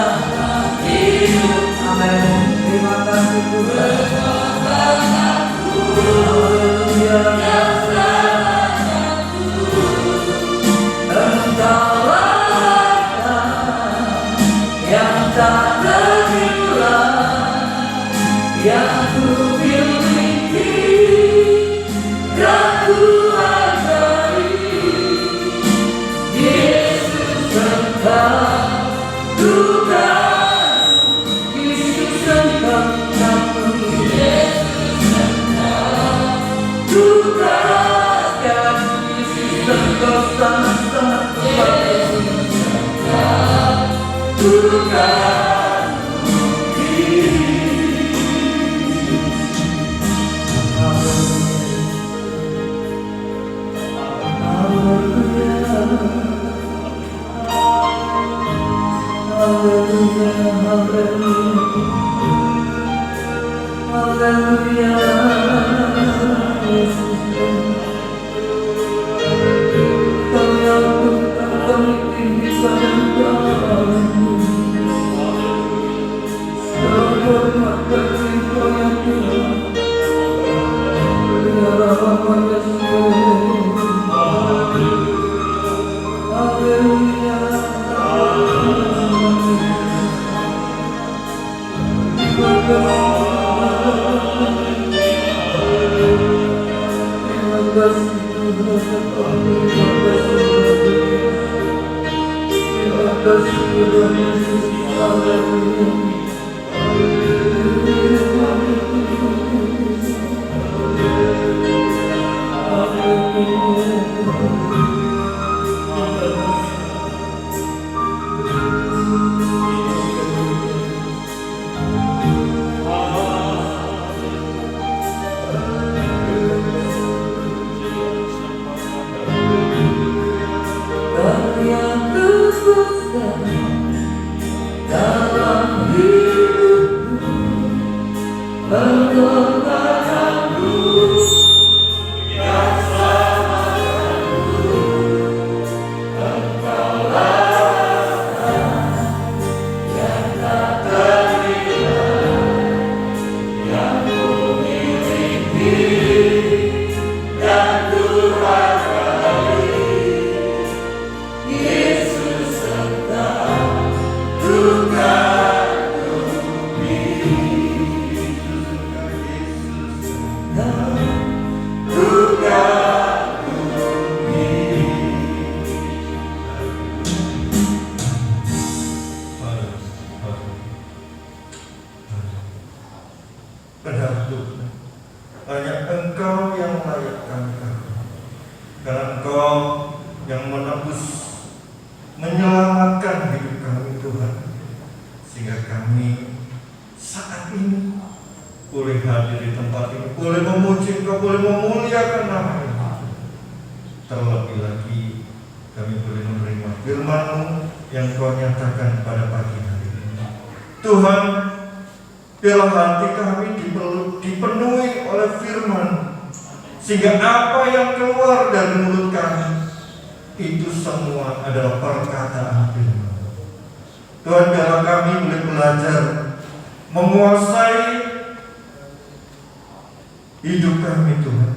Amin. Terima kasih Tuhan. Haleluya. Engkaulah yang tak ternilai yang ku miliki dan ku hargai. Yesus engkau Tuhan, Yesus engkau kami, Yesus engkau Tuhan, dan Yesus engkau sangat-sangat Tuhan, Yesus engkau Tuhan. Hanya Engkau yang layak kami kagumi, karena Engkau yang menebus, menyelamatkan hidup kami Tuhan, sehingga kami saat ini boleh hadir di tempat ini, boleh memuji Engkau, boleh memuliakan nama-Mu. Terlebih lagi kami boleh menerima firman-Mu yang Kau nyatakan pada pagi hari ini. Tuhan, biarlah hati kami dipenuhi oleh firman, sehingga apa yang keluar dari mulut kami itu semua adalah perkataan firman. Tuhan, biarlah kami boleh belajar menguasai hidup kami Tuhan,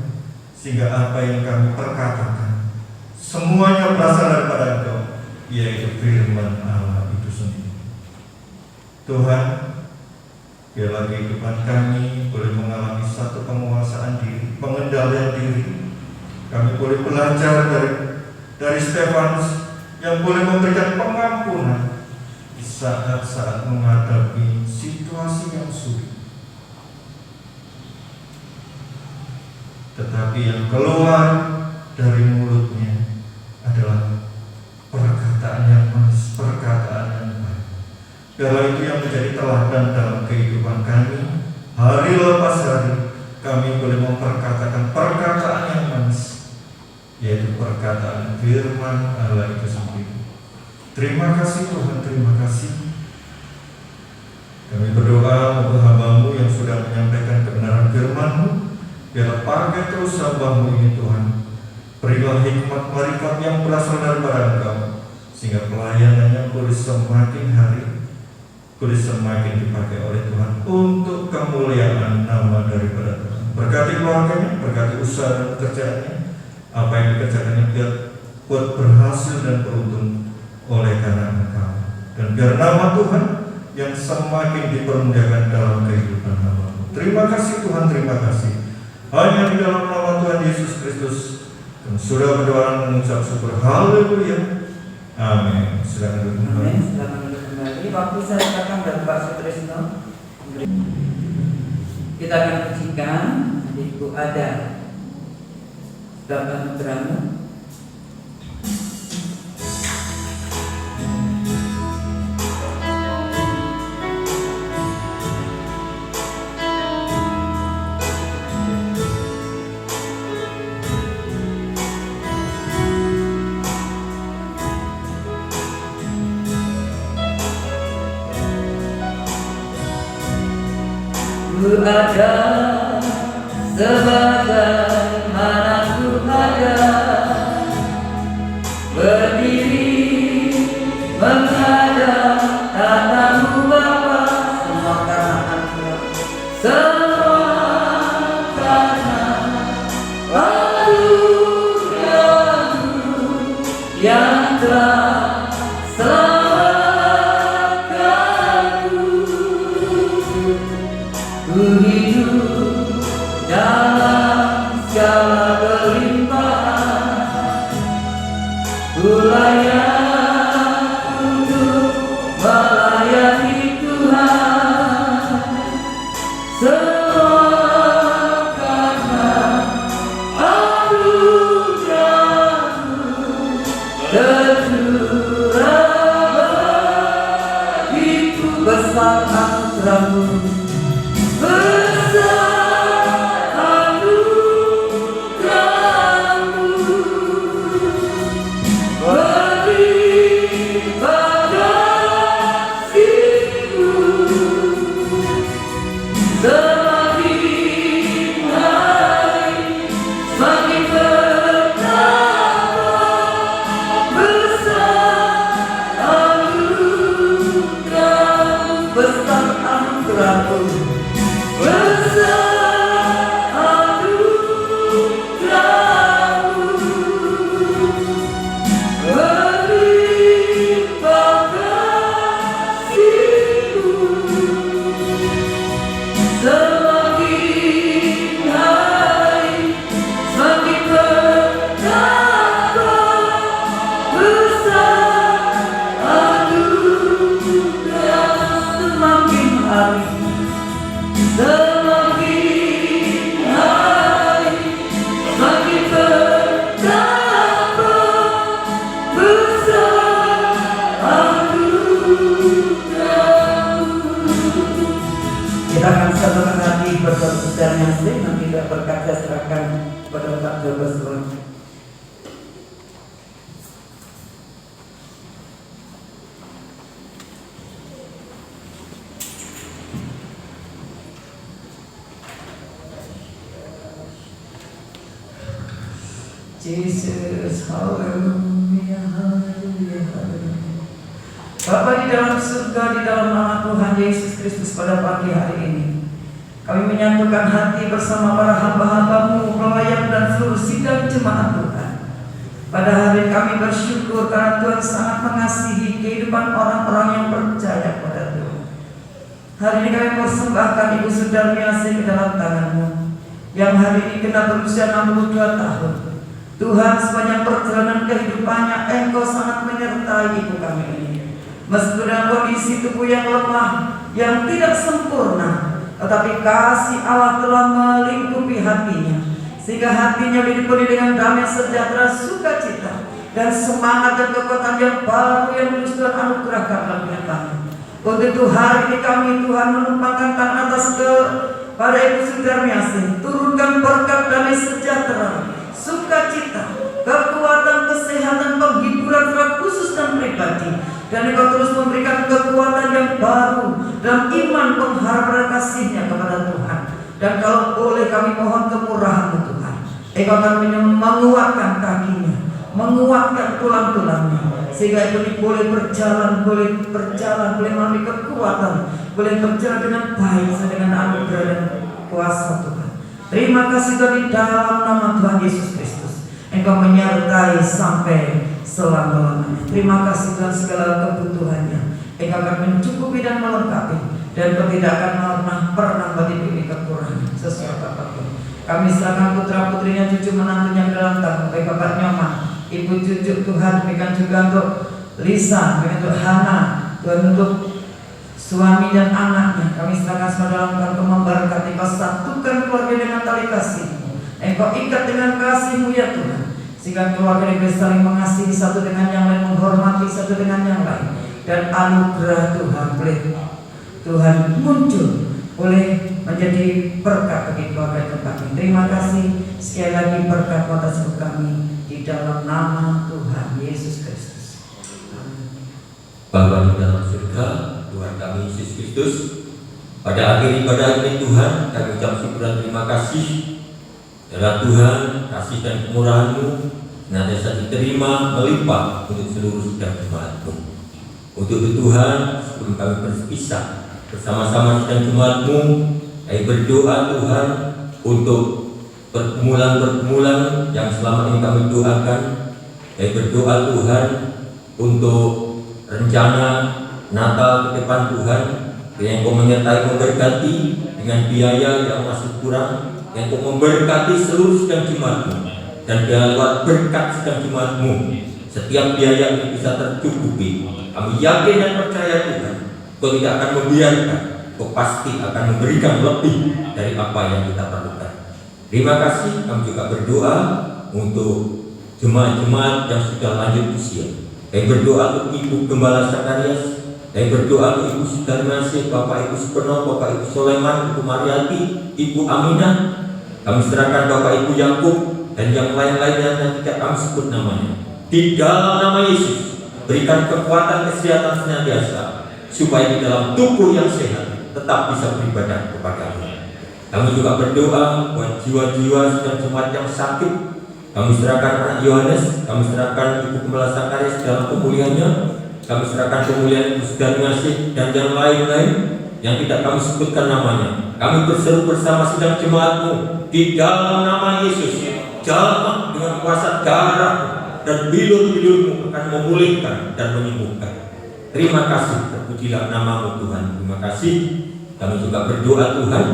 sehingga apa yang kami perkatakan semuanya berasal daripada Engkau, yaitu firman Allah itu sendiri. Tuhan, biarlah kehidupan kami boleh mengalami satu penguasaan diri, pengendalian diri. Kami boleh belajar dari Stefanus yang boleh memberikan pengampunan di saat-saat menghadapi situasi yang sulit. Tetapi yang keluar dari mulutnya adalah perkataan yang manis, perkataan yang baik. Biarlah itu yang menjadi teladan dalam kehidupan kami hari lepas hari kami boleh memperkatakan perkataan yang manis, yaitu perkataan firman Allah itu sendiri. Terima kasih Tuhan, terima kasih. Kami berdoa untuk hamba-Mu yang sudah menyampaikan kebenaran firman-Mu, biarlah pakai terus hamba-Mu ini Tuhan. Berilah hikmat marifat yang berasal daripada Engkau, sehingga pelayanannya boleh semakin hari, boleh semakin dipakai oleh Tuhan untuk kemuliaan nama daripada Tuhan. Berkati keluarganya, berkati usaha dan pekerjaannya, apa yang dikerjakannya biar buat berhasil dan beruntung oleh karena Engkau. Dan biar nama Tuhan yang semakin dipermuliakan dalam kehidupan hamba-Mu. Terima kasih Tuhan, terima kasih. Hanya di dalam nama Tuhan Yesus Kristus kami sudah berdoa dan mengucap syukur. Haleluya. Amin. Silakan duduk kembali. Amin. Silakan duduk kembali. Waktu saya silakan dan Pak Sutrisno. Kita akan pujikan Ibu Ada. Silakan beramu. Ku ada sebagaimana ku ada, berdiri menghadap tatamu Bapa. Semua karena Anugerah, semua karena anugerah-Mu yang telah ku hidup dalam segala kelimpahan, ku layak untuk melayani Tuhan. Semua karena anugerah-Mu tercurah begitu besar anugerah-Mu. Kita akan satukan hati berdoa secara asli, nanti tidak berkat saya serahkan kepada Pak Joko Suron. Jesus, haleluya, haleluya, haleluya. Bapa di dalam surga, di dalam nama Tuhan Yesus Kristus, pada pagi hari ini kami menyatukan hati bersama para hamba-hamba-Mu, pelayan dan seluruh sidang jemaat Tuhan. Pada hari kami bersyukur karena Tuhan sangat mengasihi kehidupan orang-orang yang percaya pada Tuhan. Hari ini kami persembahkan Ibu Sudarmi Asih ke dalam tangan-Mu, yang hari ini kena berusia 62 tahun. Tuhan, sepanjang perjalanan kehidupannya Engkau sangat menyertai ibu kami ini. Meskipun dalam kondisi tubuh yang lemah, yang tidak sempurna, tetapi kasih Allah telah melingkupi hatinya, sehingga hatinya dipenuhi dengan damai sejahtera, sukacita, dan semangat dan kekuatan yang baru yang terus Tuhan anugerahkan dalam hidup kami. Untuk itu hari ini kami Tuhan menumpahkan tangan atas pada Ibu Sudarmiasih, turunkan berkat damai sejahtera, sukacita, kekuatan, kesehatan, penghiburan secara khusus dan pribadi. Dan Engkau terus memberikan kekuatan yang baru dalam iman, pengharapan kasih-Nya kepada Tuhan. Dan kalau boleh kami mohon kemurahan-Mu Tuhan, Engkau akan menguatkan kakinya, menguatkan tulang-tulangnya, sehingga ini boleh berjalan, boleh melalui kekuatan, boleh berjalan dengan baik dengan anugerah dan kuasa Tuhan. Terima kasih Tuhan, di dalam nama Tuhan Yesus Kristus Engkau menyertai sampai selama-lamanya. Terima kasih Tuhan, segala kebutuhannya Engkau akan mencukupi dan melengkapi, dan Engkau tidak akan pernah bagi diri kekurangan sesuatu apapun. Kami serahkan putra putrinya, cucu menantunya ke dalam tangan baik Bapak Nyoman, Ibu cucu Tuhan, demikian juga untuk Lisa, demikian untuk Hana, Tuhan untuk suami dan anaknya. Kami serahkan semua dalam Tuhan, Engkau memberkati, Engkau satukan keluarga dengan tali kasih-Mu, Engkau ikat dengan kasih-Mu ya Tuhan, sehingga keluarga ini bisa saling mengasihi satu dengan yang lain, menghormati satu dengan yang lain, dan anugerah Tuhan boleh Tuhan muncul, boleh menjadi berkat bagi keluarga tempat ini. Terima kasih sekali lagi, berkat atas hidup kami di dalam nama Tuhan Yesus Kristus. Bapa di dalam surga, Tuhan kami Yesus Kristus, pada akhir ibadah ini Tuhan, kami ucap syukur dan terima kasih. Ya Tuhan, kasih dan kemurahan-Mu senantiasa diterima melimpah untuk seluruh sidang jemaat-Mu. Untuk itu Tuhan, sebelum kami berpisah bersama-sama sidang jemaat-Mu, kami berdoa Tuhan untuk pergumulan-pergumulan yang selama ini kami doakan. Kami berdoa Tuhan untuk rencana Natal ke depan Tuhan, yang Kau menyertai memberkati dengan biaya yang masih kurang, yang Kau memberkati seluruh sidang jemaat-Mu, dan lewat berkat sidang jemaat-Mu setiap biaya ini bisa tercukupi. Kami yakin dan percaya Tuhan, Kau tidak akan membiarkan, Kau pasti akan memberikan lebih dari apa yang kita perlukan. Terima kasih. Kami juga berdoa untuk jemaat-jemaat yang sudah lanjut usia. Kami berdoa untuk Ibu Gembala Sakarias, kami berdoa untuk Ibu Sudarmiasih, Bapak Ibu Supeno, Bapak Ibu Soleman, Ibu Mariati, Ibu Aminah. Kami serahkan Bapak Ibu Yakub dan yang lain-lainnya yang tidak kami sebut namanya. Di dalam nama Yesus, berikan kekuatan kesehatan senantiasa, supaya di dalam tubuh yang sehat tetap bisa beribadah kepada-Mu. Kami juga berdoa buat jiwa-jiwa sedang jemaat yang sakit. Kami serahkan anak Yohanes, kami serahkan Ibu Gembala Sakarias dalam pemulihannya, kami serahkan pemulihan Ibu Sudarmiasih dan yang lain-lain yang tidak kami sebutkan namanya. Kami berseru bersama sidang jemaat-Mu di dalam nama Yesus. Jamah dengan kuasa darah dan bilur-bilur-Mu akan memulihkan dan menyembuhkan. Terima kasih, terpujilah nama-Mu Tuhan. Terima kasih. Kami juga berdoa Tuhan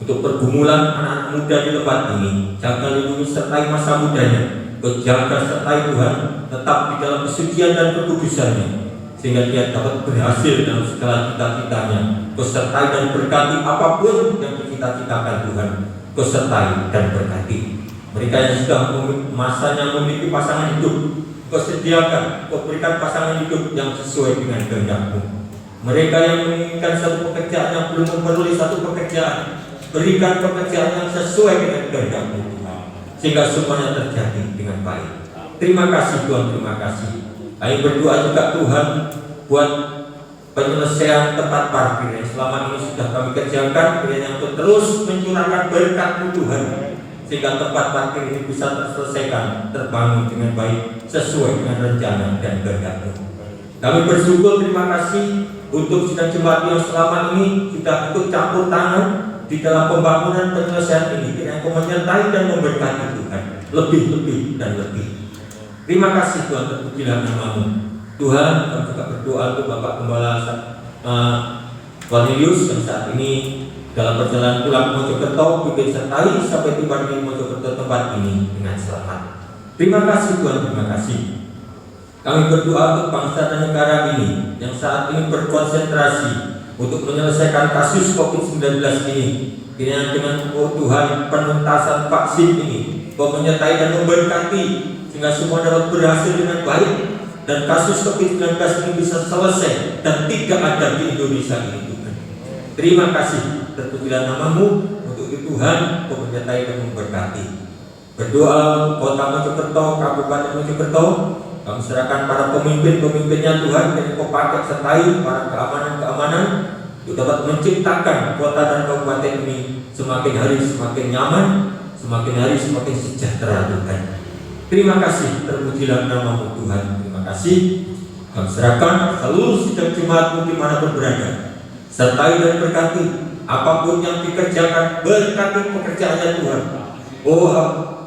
untuk pergumulan anak-anak muda di tempat ini. Jaga lindungi sertai masa mudanya. Kau jaga sertai Tuhan tetap di dalam kesucian dan kekudusannya, sehingga dia dapat berhasil dalam segala cita-citanya. Kau sertai dan berkati apapun yang dicita-citakan Tuhan. Kau sertai dan berkati mereka yang sudah masanya memiliki pasangan hidup. Kau sediakan, Kau berikan pasangan hidup yang sesuai dengan kehendak-Mu. Mereka yang menginginkan satu pekerjaan yang belum memenuhi satu pekerjaan, berikan pekerjaan yang sesuai dengan kehendak-Mu Tuhan, sehingga semuanya terjadi dengan baik. Terima kasih Tuhan, terima kasih. Kami berdoa juga Tuhan buat penyelesaian tempat parkir yang selama ini sudah kami kerjakan, kiranya untuk terus mencurahkan berkat-Mu Tuhan, sehingga tempat parkir ini bisa terselesaikan, terbangun dengan baik, sesuai dengan rencana dan kehendak-Mu. Kami bersyukur, terima kasih untuk sidang jemaat yang selama ini sudah ikut campur tangan di dalam pembangunan penyelesaian ini. Kiranya Kau menyertai dan memberkati Tuhan, lebih-lebih dan lebih. Terima kasih Tuhan, terpujilah nama-Mu Tuhan. Kami juga berdoa untuk Bapak Gembala Cornelius yang saat ini dalam perjalanan pulang ke Mojokerto, bikin sertai sampai tiba di Mojokerto tempat ini dengan selamat. Terima kasih Tuhan, terima kasih. Kami berdoa untuk bangsa dan negara ini yang saat ini berkonsentrasi untuk menyelesaikan kasus COVID-19 ini. Kiranya dengan Tuhan penuntasan vaksin ini, Kau menyertai dan memberkati, sehingga semua dapat berhasil dengan baik dan kasus COVID-19 ini bisa selesai dan tidak ada di Indonesia ini Tuhan. Terima kasih. terpujilah namamu. Untuk itu Tuhan, Kau menyertai dan memberkati. Berdoa Kota Mojokerto, Kabupaten Mojokerto, kami serahkan para pemimpin-pemimpinnya Tuhan, yang Kau pakai sertai para keamanan-keamanan untuk dapat menciptakan kota dan kabupaten ini semakin hari semakin nyaman, semakin hari semakin sejahtera Tuhan. Terima kasih, terpujilah namamu Tuhan. Terima kasih. Kami serahkan seluruh sidang jemaatmu dimanapun berada, sertai dan berkati apapun yang dikerjakan, berkati pekerjaannya Tuhan. Oh,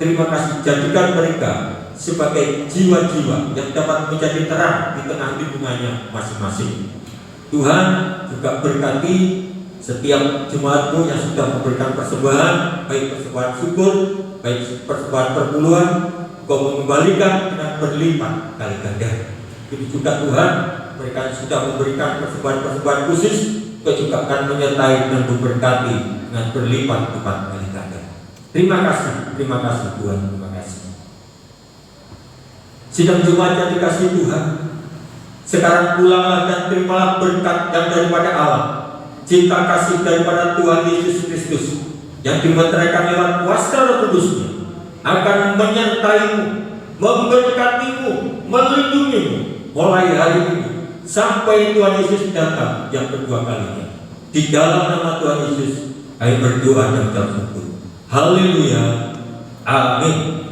terima kasih, jadikan mereka sebagai jiwa-jiwa yang dapat menjadi terang di tengah lingkungannya masing-masing. Tuhan juga berkati setiap jemaatmu yang sudah memberikan persembahan, baik persembahan syukur, baik persembahan perpuluhan, Kau mengembalikan dengan berlipat kali ganda. Begitu juga Tuhan, mereka yang sudah memberikan persembahan-persembahan khusus, Kau juga akan menyertai dan memberkati dengan berlipat-lipat kali ganda. Terima kasih Tuhan, terima kasih. Sidang Jumat yang dikasihi Tuhan, sekarang pulanglah dan terimalah berkat yang daripada Allah, cinta kasih daripada Tuhan Yesus Kristus yang dimeteraikan lewat kuasa Roh Kudus-Nya akan menyertaimu, memberkatimu, melindungimu mulai hari ini sampai Tuhan Yesus datang yang kedua kalinya. Di dalam nama Tuhan Yesus, kami berdoa dan bersyukur. Haleluya. Amin.